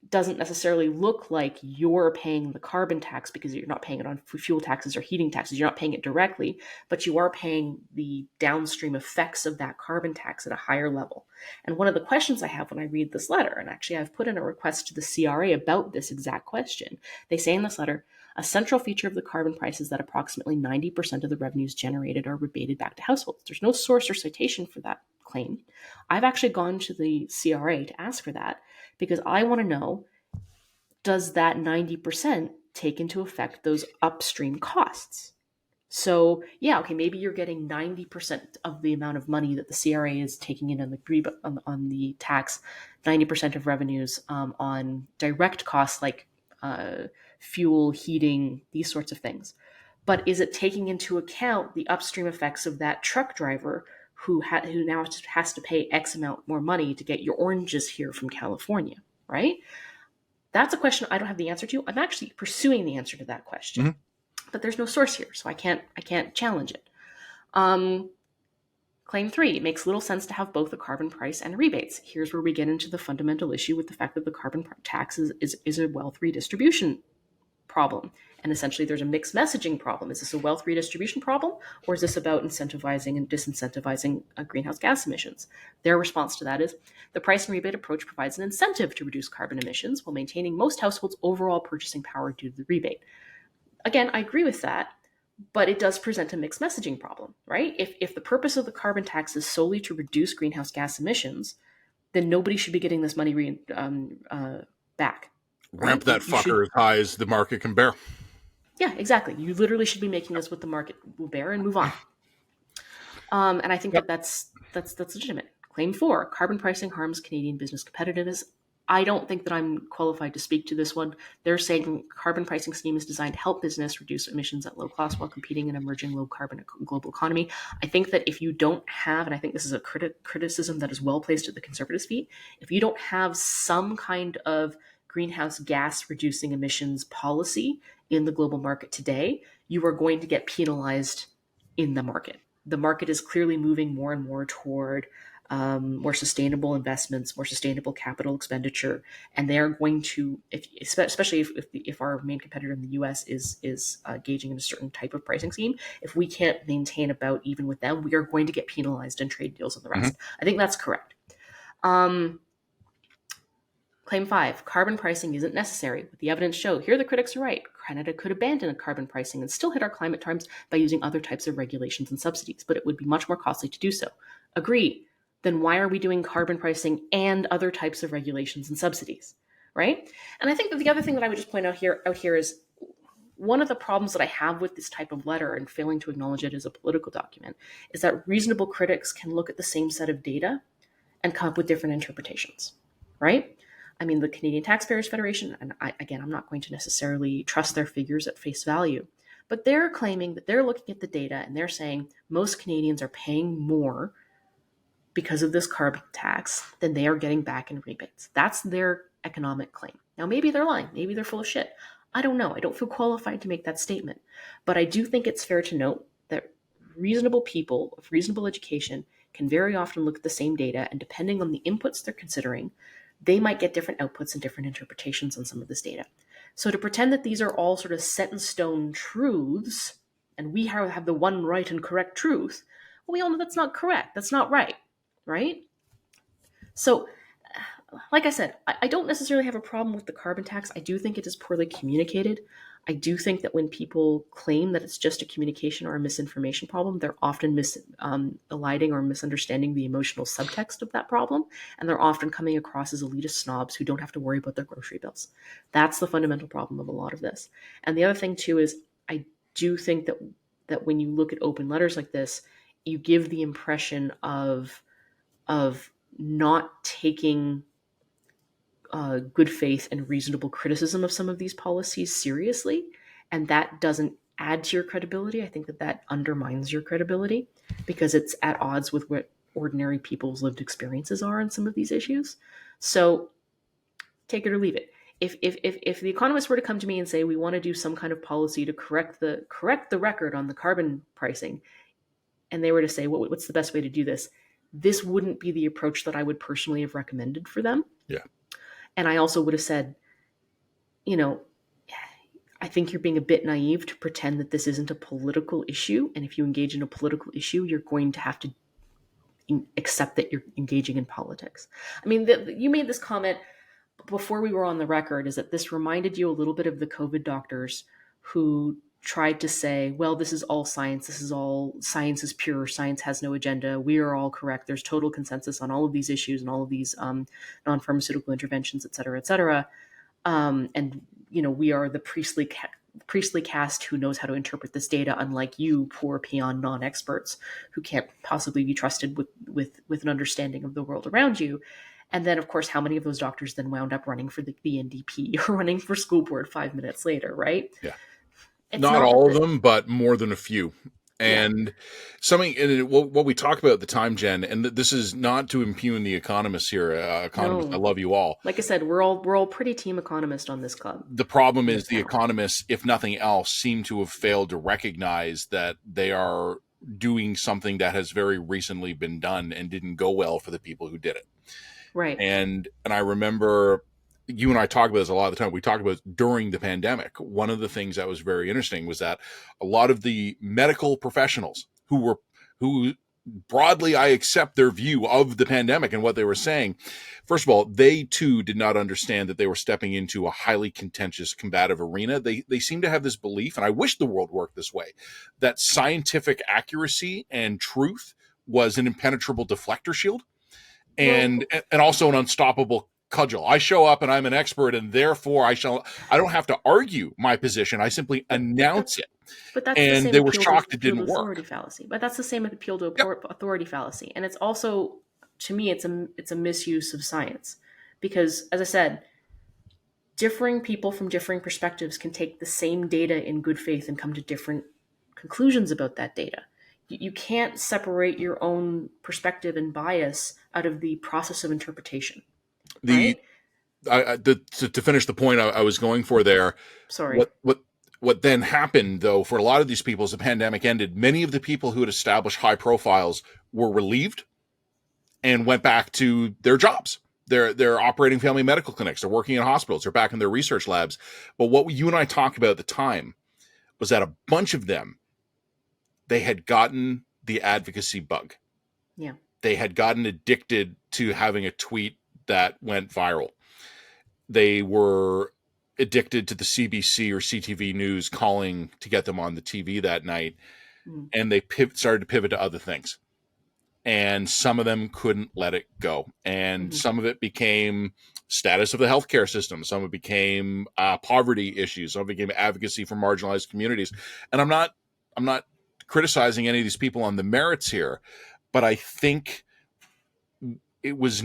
doesn't necessarily look like you're paying the carbon tax because you're not paying it on fuel taxes or heating taxes. You're not paying it directly, but you are paying the downstream effects of that carbon tax at a higher level. And one of the questions I have when I read this letter, and actually I've put in a request to the CRA about this exact question, they say in this letter, a central feature of the carbon price is that approximately 90% of the revenues generated are rebated back to households. There's no source or citation for that claim. I've actually gone to the CRA to ask for that because I want to know, does that 90% take into effect those upstream costs? So yeah, okay, maybe you're getting 90% of the amount of money that the CRA is taking in on the tax, 90% of revenues on direct costs like fuel, heating, these sorts of things. But is it taking into account the upstream effects of that truck driver who now has to pay X amount more money to get your oranges here from California, right? That's a question I don't have the answer to. I'm actually pursuing the answer to that question, but there's no source here, so I can't challenge it. Claim 3, it makes little sense to have both a carbon price and rebates. Here's where we get into the fundamental issue with the fact that the carbon tax is a wealth redistribution problem. And essentially there's a mixed messaging problem. Is this a wealth redistribution problem, or is this about incentivizing and disincentivizing greenhouse gas emissions? Their response to that is, the price and rebate approach provides an incentive to reduce carbon emissions while maintaining most households' overall purchasing power due to the rebate. Again, I agree with that, but it does present a mixed messaging problem, right? If the purpose of the carbon tax is solely to reduce greenhouse gas emissions, then nobody should be getting this money back. Ramp that fucker as high as the market can bear. Yeah, exactly. You literally should be making this what the market will bear and move on. And I think that's legitimate. Claim 4, carbon pricing harms Canadian business competitiveness. I don't think that I'm qualified to speak to this one. They're saying carbon pricing scheme is designed to help business reduce emissions at low cost while competing in an emerging low carbon global economy. I think that if you don't have, and I think this is a criticism that is well placed at the Conservatives' feet, if you don't have some kind of greenhouse gas reducing emissions policy in the global market today, you are going to get penalized in the market. The market is clearly moving more and more toward more sustainable investments, more sustainable capital expenditure, and they are going to, especially if our main competitor in the U.S. is engaging in a certain type of pricing scheme, if we can't maintain about even with them, we are going to get penalized in trade deals and the rest. I think that's correct. Claim 5, carbon pricing isn't necessary. What the evidence show, here the critics are right. Canada could abandon a carbon pricing and still hit our climate targets by using other types of regulations and subsidies, but it would be much more costly to do so. Agree. Then why are we doing carbon pricing and other types of regulations and subsidies, right? And I think that the other thing that I would just point out here is one of the problems that I have with this type of letter and failing to acknowledge it as a political document is that reasonable critics can look at the same set of data and come up with different interpretations, right? I mean, the Canadian Taxpayers Federation, and I'm not going to necessarily trust their figures at face value, but they're claiming that they're looking at the data and they're saying most Canadians are paying more because of this carbon tax than they are getting back in rebates. That's their economic claim. Now, maybe they're lying. Maybe they're full of shit. I don't know. I don't feel qualified to make that statement. But I do think it's fair to note that reasonable people of reasonable education can very often look at the same data, and depending on the inputs they're considering, they might get different outputs and different interpretations on some of this data. So to pretend that these are all sort of set in stone truths, and we have the one right and correct truth, well, we all know that's not correct. That's not right, right? So, like I said, I don't necessarily have a problem with the carbon tax. I do think it is poorly communicated. I do think that when people claim that it's just a communication or a misinformation problem, they're often eliding or misunderstanding the emotional subtext of that problem, and they're often coming across as elitist snobs who don't have to worry about their grocery bills. That's the fundamental problem of a lot of this. And the other thing too is I do think that when you look at open letters like this, you give the impression of not taking good faith and reasonable criticism of some of these policies seriously, and that doesn't add to your credibility. I think that undermines your credibility because it's at odds with what ordinary people's lived experiences are on some of these issues. So take it or leave it. If the economists were to come to me and say we want to do some kind of policy to correct the record on the carbon pricing, and they were to say what's the best way to do this, this wouldn't be the approach that I would personally have recommended for them. Yeah. And I also would have said, you know, I think you're being a bit naive to pretend that this isn't a political issue. And if you engage in a political issue, you're going to have to accept that you're engaging in politics. I mean, you made this comment before we were on the record, is that this reminded you a little bit of the COVID doctors who tried to say, well, this is all science. This is all science is pure. Science has no agenda. We are all correct. There's total consensus on all of these issues and all of these non-pharmaceutical interventions, et cetera, et cetera. And, we are the priestly caste who knows how to interpret this data, unlike you, poor peon non-experts who can't possibly be trusted with an understanding of the world around you. And then, of course, how many of those doctors then wound up running for the NDP or running for school board 5 minutes later, right? Yeah. It's Not all of them, but more than a few. And something, and what we talk about at the time, Jen, and this is not to impugn the economists here. Economists, No. I love you all. Like I said, we're all pretty team economist on this club. The problem is the economists, if nothing else, seem to have failed to recognize that they are doing something that has very recently been done and didn't go well for the people who did it. Right. And I remember you and I talk about this a lot of the time. We talked about it during the pandemic. One of the things that was very interesting was that a lot of the medical professionals who broadly, I accept their view of the pandemic and what they were saying. First of all, they too did not understand that they were stepping into a highly contentious, combative arena. They seem to have this belief, and I wish the world worked this way, that scientific accuracy and truth was an impenetrable deflector shield. And also an unstoppable cudgel. I show up and I'm an expert, and therefore I don't have to argue my position. I simply announce it. But that's and the same they were shocked it didn't authority work. Fallacy. But that's the same appeal to authority fallacy. And it's also, to me, it's a misuse of science. Because, as I said, differing people from differing perspectives can take the same data in good faith and come to different conclusions about that data. You can't separate your own perspective and bias out of the process of interpretation. Right? To finish the point I was going for there. Sorry. What then happened, though, for a lot of these people as the pandemic ended, many of the people who had established high profiles were relieved and went back to their jobs. They're operating family medical clinics. They're working in hospitals. They're back in their research labs. But what you and I talked about at the time was that a bunch of them, they had gotten the advocacy bug. Yeah. They had gotten addicted to having a tweet that went viral. They were addicted to the CBC or CTV news calling to get them on the TV that night. And they started to pivot to other things. And some of them couldn't let it go. And some of it became status of the healthcare system. Some of it became poverty issues. Some of it became advocacy for marginalized communities. And I'm not criticizing any of these people on the merits here, but I think it was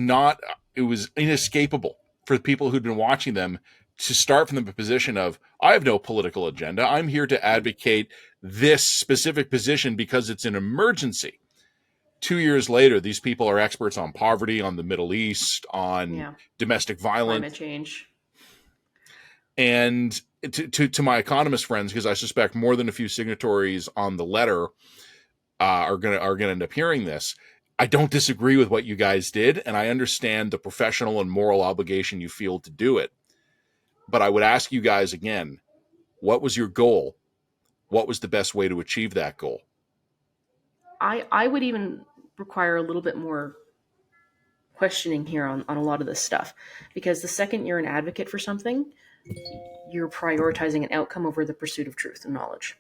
inescapable for the people who'd been watching them to start from the position of, I have no political agenda. I'm here to advocate this specific position because it's an emergency. 2 years later, these people are experts on poverty, on the Middle East, on domestic violence, climate change. And to my economist friends, because I suspect more than a few signatories on the letter are gonna end up hearing this, I don't disagree with what you guys did, and I understand the professional and moral obligation you feel to do it. But I would ask you guys again, what was your goal? What was the best way to achieve that goal? I would even require a little bit more questioning here on a lot of this stuff, because the second you're an advocate for something, you're prioritizing an outcome over the pursuit of truth and knowledge.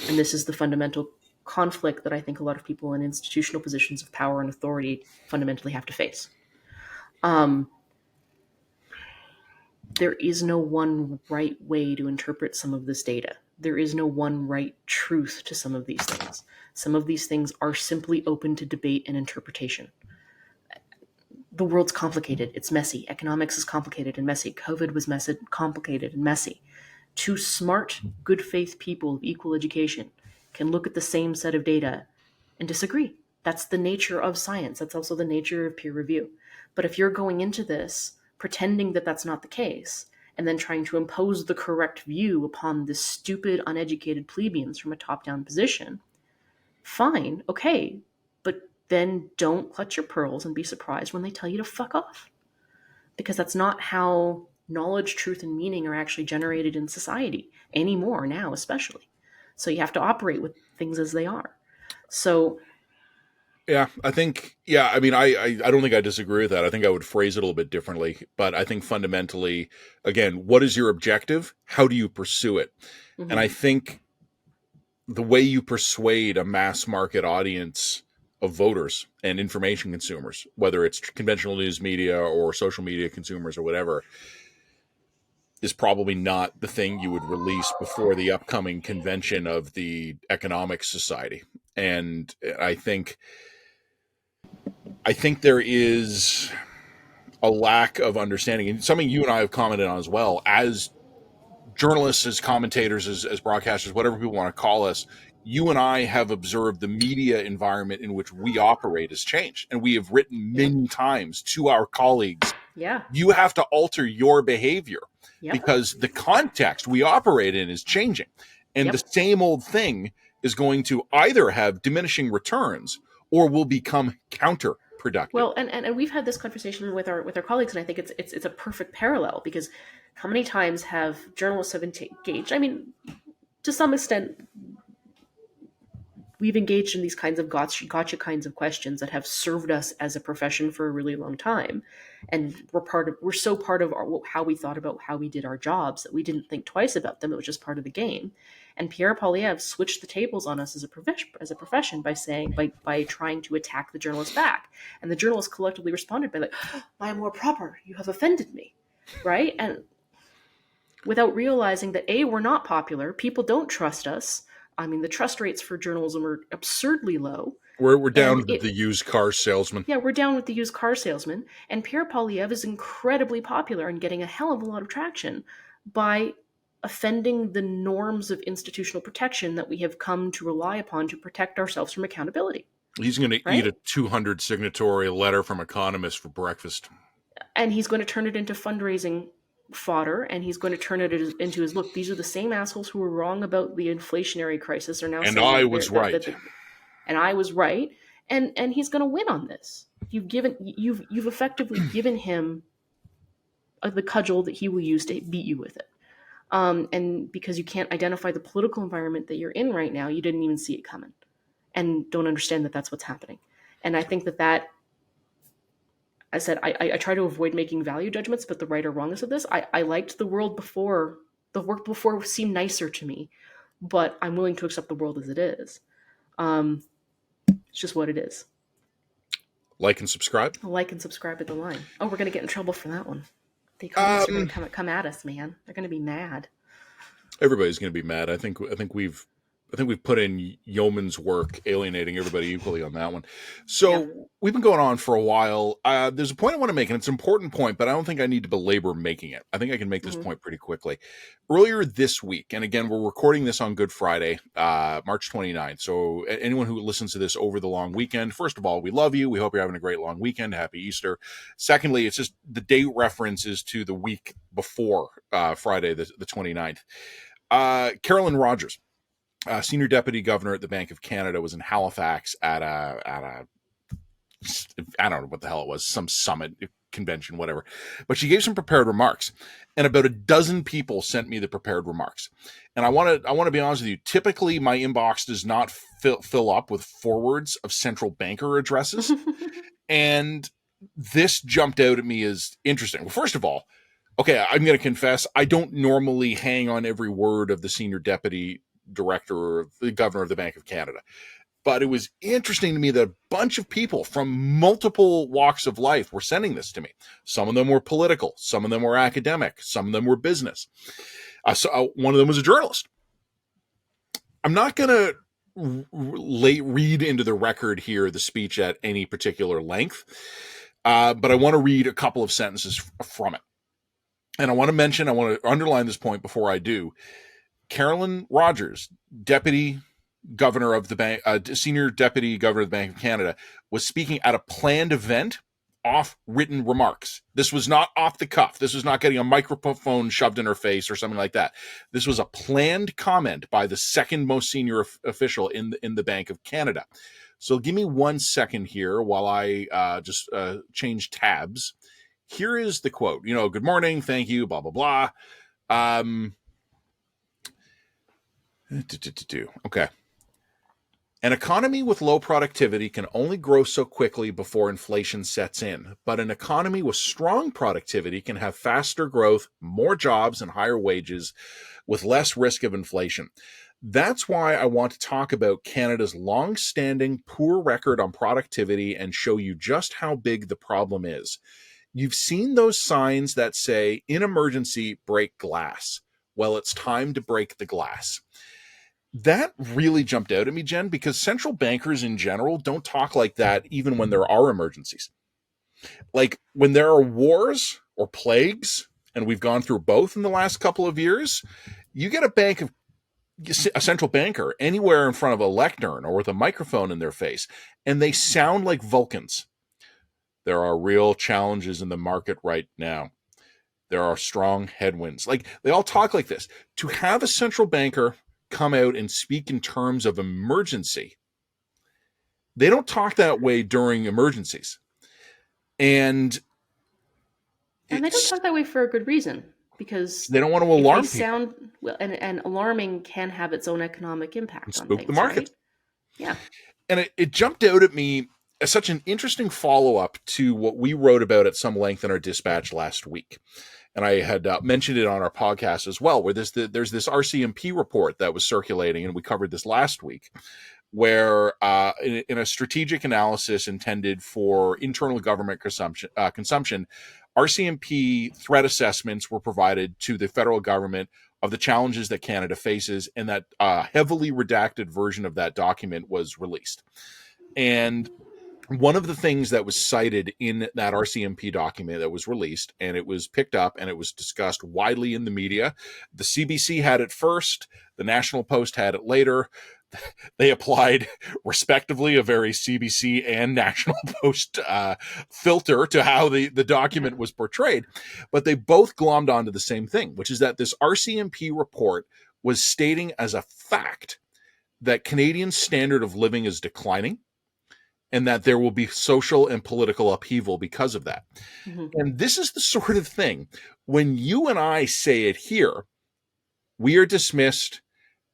And this is the fundamental conflict that I think a lot of people in institutional positions of power and authority fundamentally have to face. There is no one right way to interpret some of this data. There is no one right truth to some of these things. Some of these things are simply open to debate and interpretation. The world's complicated. It's messy. Economics is complicated and messy. COVID was messy, complicated and messy. Two smart, good faith people of equal education can look at the same set of data and disagree. That's the nature of science. That's also the nature of peer review. But if you're going into this pretending that that's not the case, and then trying to impose the correct view upon this stupid, uneducated plebeians from a top-down position, fine, okay, but then don't clutch your pearls and be surprised when they tell you to fuck off. Because that's not how knowledge, truth, and meaning are actually generated in society anymore, now especially. So you have to operate with things as they are. So yeah, I think, I mean, I don't think I disagree with that. I think I would phrase it a little bit differently, but I think fundamentally, again, what is your objective? How do you pursue it? And I think the way you persuade a mass market audience of voters and information consumers, whether it's conventional news media or social media consumers or whatever, is probably not the thing you would release before the upcoming convention of the Economic Society. And I think there is a lack of understanding, and something you and I have commented on as well, as journalists, as commentators, as broadcasters, whatever people want to call us. You and I have observed the media environment in which we operate has changed. And we have written many times to our colleagues, you have to alter your behavior because the context we operate in is changing. And the same old thing is going to either have diminishing returns or will become counterproductive. Well, and we've had this conversation with our colleagues, and I think it's a perfect parallel, because how many times have journalists have engaged? I mean, to some extent, we've engaged in these kinds of gotcha kinds of questions that have served us as a profession for a really long time, and we're so part of how we thought about how we did our jobs that we didn't think twice about them. It was just part of the game. And Pierre Poilievre switched the tables on us as a profession by trying to attack the journalists back, and the journalists collectively responded by like, oh, "I am more proper. You have offended me," right? And without realizing that we're not popular, people don't trust us. I mean, the trust rates for journalism are absurdly low. We're down with the used car salesman. Yeah, we're down with the used car salesman. And Pierre Poilievre is incredibly popular and getting a hell of a lot of traction by offending the norms of institutional protection that we have come to rely upon to protect ourselves from accountability. He's going to eat a 200 signatory letter from economists for breakfast. And he's going to turn it into fundraising fodder, and he's going to turn it into his, look, these are the same assholes who were wrong about the inflationary crisis are now saying I was right. And I was right. And he's going to win on this. You've effectively given him the cudgel that he will use to beat you with it. And because you can't identify the political environment that you're in right now, you didn't even see it coming and don't understand that that's what's happening. And I think that I said, I try to avoid making value judgments, but the right or wrongness of this, I liked the world before. The work before seemed nicer to me, but I'm willing to accept the world as it is. It's just what it is. Like and subscribe? Like and subscribe at the line. Oh, we're going to get in trouble for that one. The economists are going to come at us, man. They're going to be mad. Everybody's going to be mad. I think we've put in yeoman's work alienating everybody equally on that one. So we've been going on for a while. There's a point I want to make, and it's an important point, but I don't think I need to belabor making it. I think I can make this point pretty quickly. Earlier this week, and again, we're recording this on Good Friday, March 29th. So anyone who listens to this over the long weekend, first of all, we love you. We hope you're having a great long weekend. Happy Easter. Secondly, it's just the date references to the week before Friday, the 29th. Carolyn Rogers, senior deputy governor at the Bank of Canada, was in Halifax at a I don't know what the hell it was, some summit, convention, whatever. But she gave some prepared remarks, and about a dozen people sent me the prepared remarks. And I want to be honest with you. Typically, my inbox does not fill up with forwards of central banker addresses, and this jumped out at me as interesting. Well, first of all, Okay, I'm going to confess, I don't normally hang on every word of the senior deputy director or the governor of the Bank of Canada. But it was interesting to me that a bunch of people from multiple walks of life were sending this to me. Some of them were political, some of them were academic, some of them were business. One of them was a journalist. I'm not going to read into the record here the speech at any particular length, but I want to read a couple of sentences from it. And I want to underline this point before I do. Carolyn Rogers, deputy governor of the bank, senior deputy governor of the Bank of Canada, was speaking at a planned event off written remarks. This was not off the cuff. This was not getting a microphone shoved in her face or something like that. This was a planned comment by the second most senior official in the Bank of Canada. So give me 1 second here while I just change tabs. Here is the quote. Good morning, thank you, blah, blah, blah. Okay. An economy with low productivity can only grow so quickly before inflation sets in, but an economy with strong productivity can have faster growth, more jobs, and higher wages with less risk of inflation. That's why I want to talk about Canada's long-standing poor record on productivity and show you just how big the problem is. You've seen those signs that say, in emergency, break glass. Well, it's time to break the glass. That really jumped out at me, Jen, because central bankers in general don't talk like that even when there are emergencies. Like when there are wars or plagues, and we've gone through both in the last couple of years, you get a central banker anywhere in front of a lectern or with a microphone in their face, and they sound like Vulcans. There are real challenges in the market right now. There are strong headwinds. Like they all talk like this. To have a central banker come out and speak in terms of emergency, they don't talk that way during emergencies. And they don't talk that way for a good reason, because they don't want to alarm people. Well, and alarming can have its own economic impact on things, the market. Right? Yeah. And it jumped out at me as such an interesting follow-up to what we wrote about at some length in our dispatch last week. And I had mentioned it on our podcast as well, where there's this RCMP report that was circulating, and we covered this last week, where in a strategic analysis intended for internal government consumption, RCMP threat assessments were provided to the federal government of the challenges that Canada faces, and that heavily redacted version of that document was released. And one of the things that was cited in that RCMP document that was released, and it was picked up and it was discussed widely in the media. The CBC had it first. The National Post had it later. They applied, respectively, a very CBC and National Post filter to how the document was portrayed. But they both glommed onto the same thing, which is that this RCMP report was stating as a fact that Canadian standard of living is declining, and that there will be social and political upheaval because of that. Mm-hmm. And this is the sort of thing, when you and I say it here, we are dismissed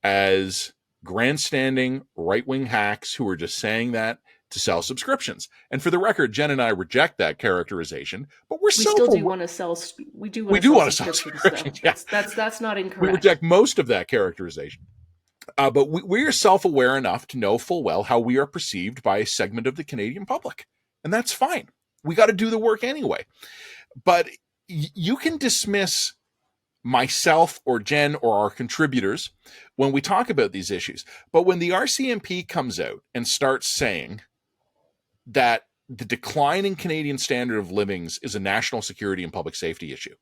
as grandstanding right-wing hacks who are just saying that to sell subscriptions. And for the record, Jen and I reject that characterization, but we still do want to sell. We do want to sell subscriptions. Yeah. That's not incorrect. We reject most of that characterization. But we are self-aware enough to know full well how we are perceived by a segment of the Canadian public. And that's fine. We got to do the work anyway. But you can dismiss myself or Jen or our contributors when we talk about these issues. But when the RCMP comes out and starts saying that the decline in Canadian standard of living is a national security and public safety issue,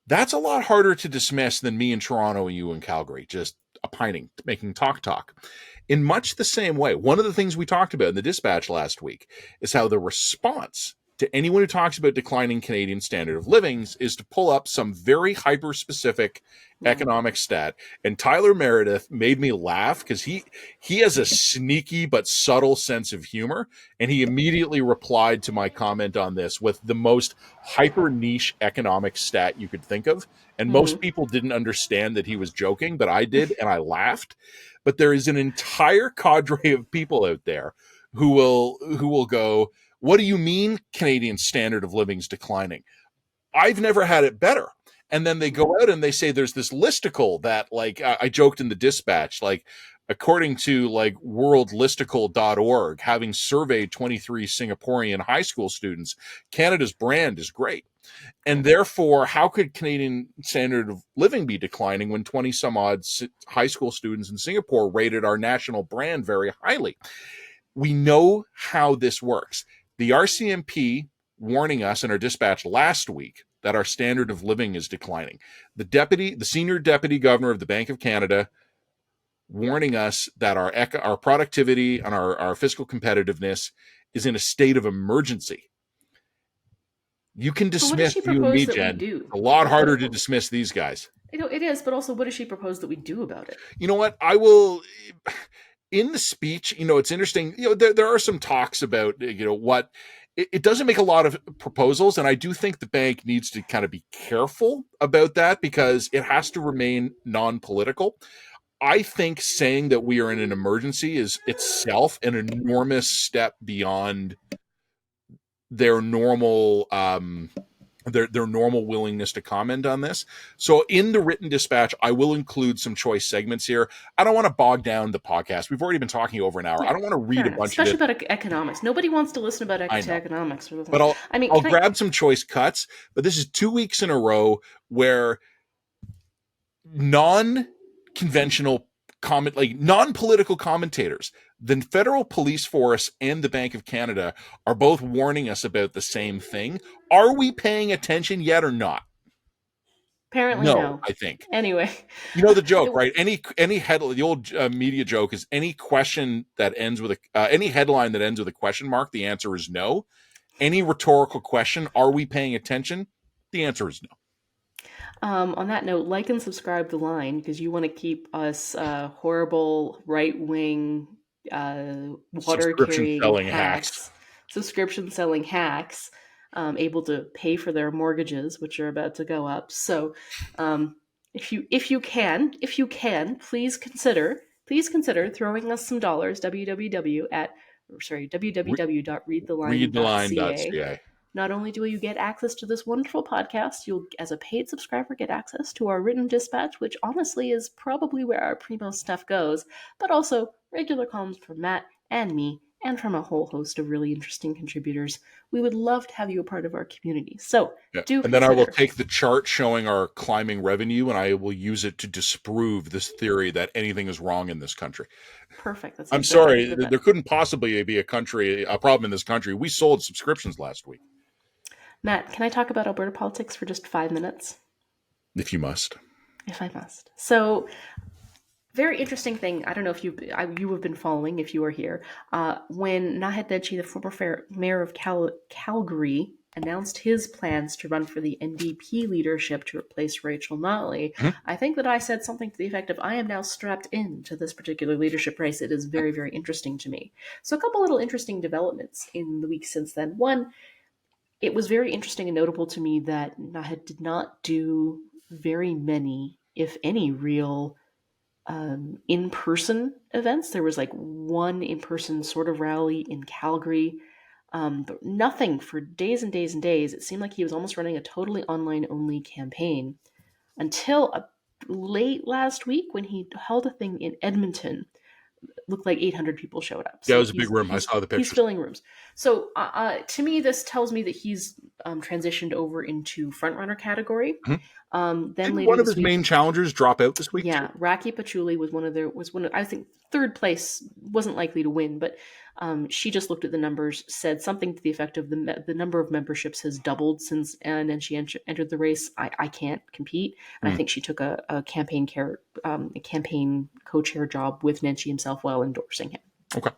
that's a lot harder to dismiss than me in Toronto and you in Calgary, just opining, making talk. In much the same way, one of the things we talked about in the dispatch last week is how the response to anyone who talks about declining Canadian standard of living is to pull up some very hyper-specific economic stat. And Tyler Meredith made me laugh because he has a sneaky but subtle sense of humor, and he immediately replied to my comment on this with the most hyper-niche economic stat you could think of. And most people didn't understand that he was joking, but I did, and I laughed. But there is an entire cadre of people out there who will go, what do you mean Canadian standard of living is declining? I've never had it better. And then they go out and they say there's this listicle that, like, I joked in the dispatch, like, according to like worldlisticle.org, having surveyed 23 Singaporean high school students, Canada's brand is great. And therefore, how could Canadian standard of living be declining when 20 some odd high school students in Singapore rated our national brand very highly? We know how this works. The RCMP warning us in our dispatch last week that our standard of living is declining. The senior deputy governor of the Bank of Canada warning us that our productivity and our fiscal competitiveness is in a state of emergency. You can dismiss you and me, Jen. It's a lot harder to dismiss these guys. It is, but also, what does she propose that we do about it? You know what? I will. In the speech, it's interesting. There are some talks about, what it doesn't make a lot of proposals. And I do think the bank needs to kind of be careful about that because it has to remain non-political. I think saying that we are in an emergency is itself an enormous step beyond their normal their normal willingness to comment on this. So in the written dispatch, I will include some choice segments here. I don't want to bog down the podcast. We've already been talking over an hour. Yeah, I don't want to read a bunch especially of it. About economics. Nobody wants to listen about economics. But I'll grab some choice cuts. But this is 2 weeks in a row where non-conventional non-political commentators, the federal police force and the Bank of Canada are both warning us about the same thing. Are we paying attention yet or not? Apparently no. I think. Anyway. You know the joke, right? Any headline, the old media joke is any question that ends with any headline that ends with a question mark, the answer is no. Any rhetorical question, are we paying attention? The answer is no. On that note, like and subscribe to Line because you want to keep us horrible right-wing water-carrying subscription-selling hacks able to pay for their mortgages, which are about to go up. So if you can, please consider throwing us some dollars. www.readtheline.ca. Not only will you get access to this wonderful podcast, you'll, as a paid subscriber, get access to our written dispatch, which honestly is probably where our primo stuff goes, but also regular columns from Matt and me, and from a whole host of really interesting contributors. We would love to have you a part of our community. So then I will take the chart showing our climbing revenue, and I will use it to disprove this theory that anything is wrong in this country. Perfect. I'm sorry, there couldn't possibly be a problem in this country. We sold subscriptions last week. Matt, can I talk about Alberta politics for just 5 minutes? If you must. If I must. So, very interesting thing. I don't know if you have been following, if you were here. When Naheed Nenshi, the former mayor of Calgary, announced his plans to run for the NDP leadership to replace Rachel Notley, I think that I said something to the effect of, I am now strapped into this particular leadership race. It is very, very interesting to me. So a couple little interesting developments in the week since then. One, it was very interesting and notable to me that Naheed did not do very many, if any, real in-person events. There was like one in-person sort of rally in Calgary, but nothing for days and days and days. It seemed like he was almost running a totally online-only campaign until late last week when he held a thing in Edmonton. Looked like 800 people showed up. So yeah, it was a big room. I saw the pictures. He's filling rooms. So to me, this tells me that he's transitioned over into frontrunner category. Then didn't one of his main challengers drop out this week? Yeah, Raki Patchouli was one of I think third place, wasn't likely to win, but she just looked at the numbers, said something to the effect of the number of memberships has doubled since she entered the race. I can't compete, and I think she took a campaign co-chair job with Nenshi himself while endorsing him. Okay.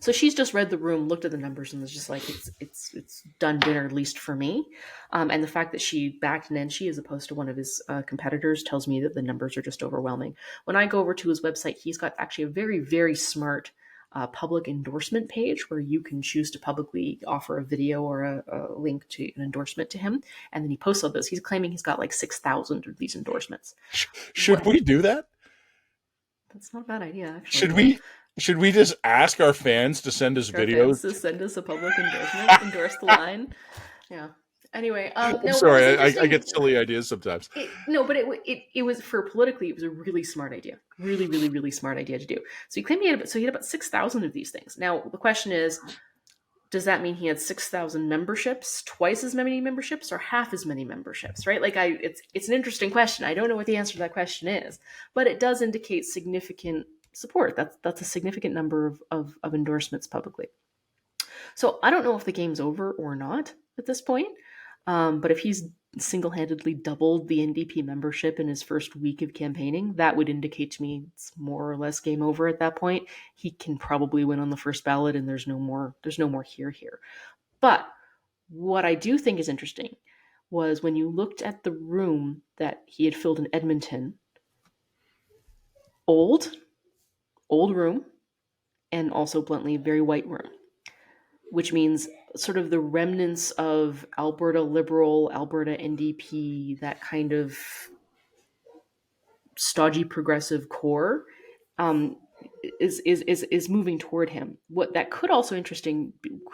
So she's just read the room, looked at the numbers, and was just like, it's done dinner, at least for me. And the fact that she backed Nenshi as opposed to one of his competitors tells me that the numbers are just overwhelming. When I go over to his website, he's got actually a very, very smart public endorsement page where you can choose to publicly offer a video or a link to an endorsement to him. And then he posts all those. He's claiming he's got like 6,000 of these endorsements. Should we do that? That's not a bad idea, actually. Should we just ask our fans to send us videos? To send us a public endorsement, endorse the line. Yeah. Anyway, I'm no, what was sorry, I interesting? get silly ideas sometimes. It was for politically, it was a really smart idea, really, really, really smart idea to do. So he claimed he had about 6,000 of these things. Now the question is, does that mean he had 6,000 memberships, twice as many memberships, or half as many memberships? Right? It's an interesting question. I don't know what the answer to that question is, but it does indicate significant support. That's a significant number of endorsements publicly. So I don't know if the game's over or not at this point. But if he's single-handedly doubled the NDP membership in his first week of campaigning, that would indicate to me it's more or less game over at that point. He can probably win on the first ballot, and there's no more here. But what I do think is interesting was when you looked at the room that he had filled in Edmonton, old room, and also bluntly very white room, which means sort of the remnants of Alberta Liberal, Alberta NDP, that kind of stodgy progressive core, um, is moving toward him. What that could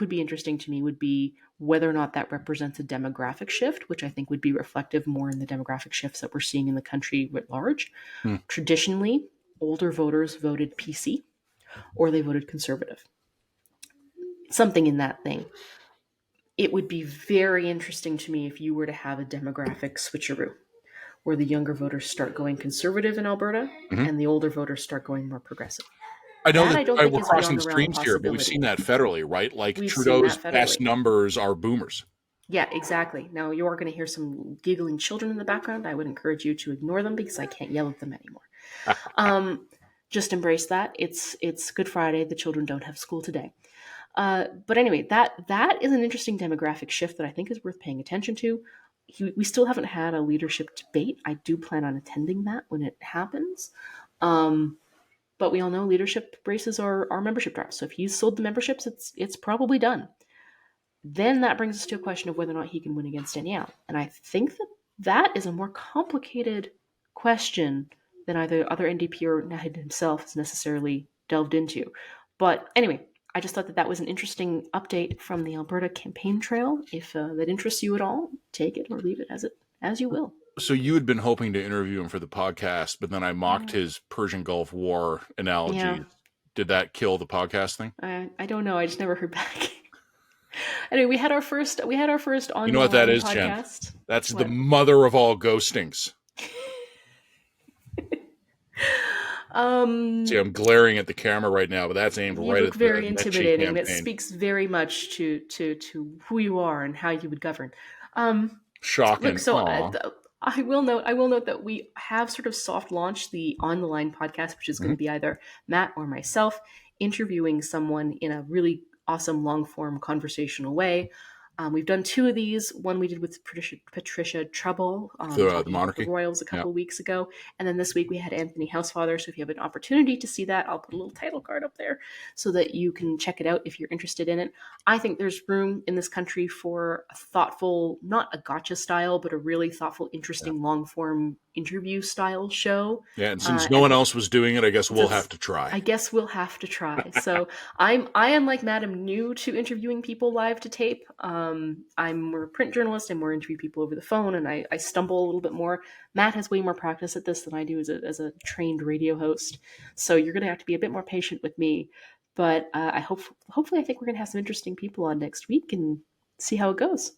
be interesting to me would be whether or not that represents a demographic shift, which I think would be reflective more in the demographic shifts that we're seeing in the country writ large. Traditionally, older voters voted PC or they voted conservative. Something in that thing. It would be very interesting to me if you were to have a demographic switcheroo where the younger voters start going conservative in Alberta and the older voters start going more progressive. I know That that I don't think we're is crossing beyond the realm of streams here, but we've possibility. seen that federally, right? Like We've seen Trudeau's that federally. best numbers are boomers. Yeah, exactly. Now you are going to hear some giggling children in the background. I would encourage you to ignore them because I can't yell at them anymore. Just embrace that. It's Good Friday. The children don't have school today. But anyway, that is an interesting demographic shift that I think is worth paying attention to. We still haven't had a leadership debate. I do plan on attending that when it happens. But we all know leadership races are membership drives. So if he's sold the memberships, it's probably done. Then that brings us to a question of whether or not he can win against Danielle. And I think that is a more complicated question than either other NDP or Nahid himself has necessarily delved into. But anyway, I just thought that was an interesting update from the Alberta campaign trail. If that interests you at all, take it or leave it as you will. So you had been hoping to interview him for the podcast, but then I mocked his Persian Gulf War analogy. Yeah. Did that kill the podcast thing? I don't know. I just never heard back. Anyway, we had our first on. You know what that is, podcast. Jen? That's the mother of all ghostings. See, I'm glaring at the camera right now, but that's aimed right at the very intimidating. That speaks very much to who you are and how you would govern. Shocking. Look, so I will note that we have sort of soft launched the On the Line podcast, which is going to be either Matt or myself interviewing someone in a really awesome long form conversational way. We've done 2 of these. One we did with Patricia Trouble, the monarchy, the Royals a couple weeks ago, and then this week we had Anthony Housefather. So if you have an opportunity to see that, I'll put a little title card up there so that you can check it out if you're interested in it. I think there's room in this country for a thoughtful, not a gotcha style, but a really thoughtful, interesting, long form interview style show. Yeah, and since no one else was doing it, I guess we'll have to try. So I am like Madam new to interviewing people live to tape. I'm more a print journalist. I more interview people over the phone, and I stumble a little bit more. Matt has way more practice at this than I do as a trained radio host. So you're going to have to be a bit more patient with me. But hopefully I think we're going to have some interesting people on next week and see how it goes.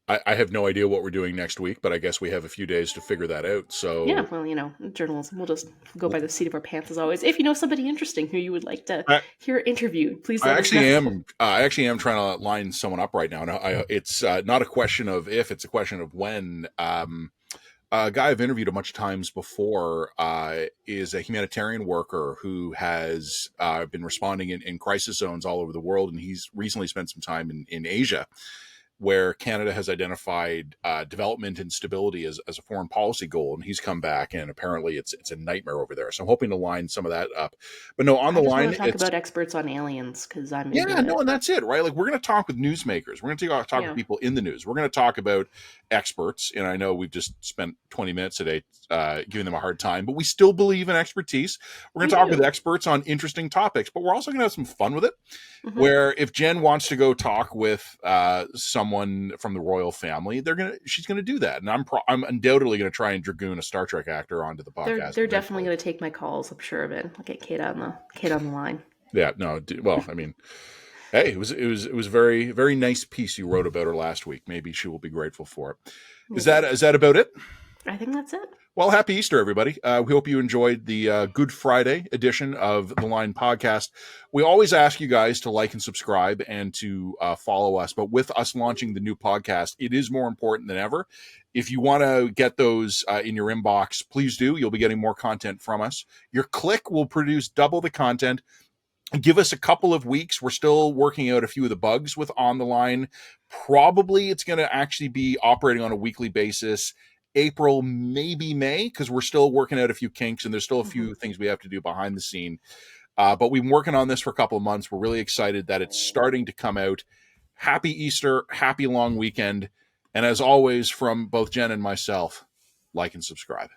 I have no idea what we're doing next week, but I guess we have a few days to figure that out. So yeah, well, journalism, we'll just go by the seat of our pants as always. If you know somebody interesting who you would like to hear interviewed, please let us know. I actually am trying to line someone up right now. It's not a question of if, it's a question of when. A guy I've interviewed a bunch of times before is a humanitarian worker who has been responding in crisis zones all over the world, and he's recently spent some time in Asia, where Canada has identified development and stability as a foreign policy goal, and he's come back, and apparently it's a nightmare over there. So I'm hoping to line some of that up. But no, on the line, I talk about experts on aliens because I'm and that's it, right? Like we're going to talk with newsmakers, we're going to talk with people in the news, we're going to talk about experts, and I know we've just spent 20 minutes today giving them a hard time, but we still believe in expertise. We're going to talk with experts on interesting topics, but we're also going to have some fun with it. Where if Jen wants to go talk with someone someone from the royal family, she's gonna do that, and I'm undoubtedly gonna try and dragoon a Star Trek actor onto the podcast. They're definitely going to take my calls. I'm sure of it. I'll get Kate on the line. Yeah, no, well, I mean, hey, it was a very, very nice piece you wrote about her last week. Maybe she will be grateful for it. Is that about it? I think that's it. Well, happy Easter, everybody. We hope you enjoyed the Good Friday edition of the Line podcast. We always ask you guys to like and subscribe and to follow us. But with us launching the new podcast, it is more important than ever. If you want to get those in your inbox, please do. You'll be getting more content from us. Your click will produce double the content. Give us a couple of weeks. We're still working out a few of the bugs with On the Line. Probably it's going to actually be operating on a weekly basis. April, maybe May, because we're still working out a few kinks and there's still a few things we have to do behind the scene. But we've been working on this for a couple of months. We're really excited that it's starting to come out. Happy Easter, happy long weekend. And as always, from both Jen and myself, like and subscribe.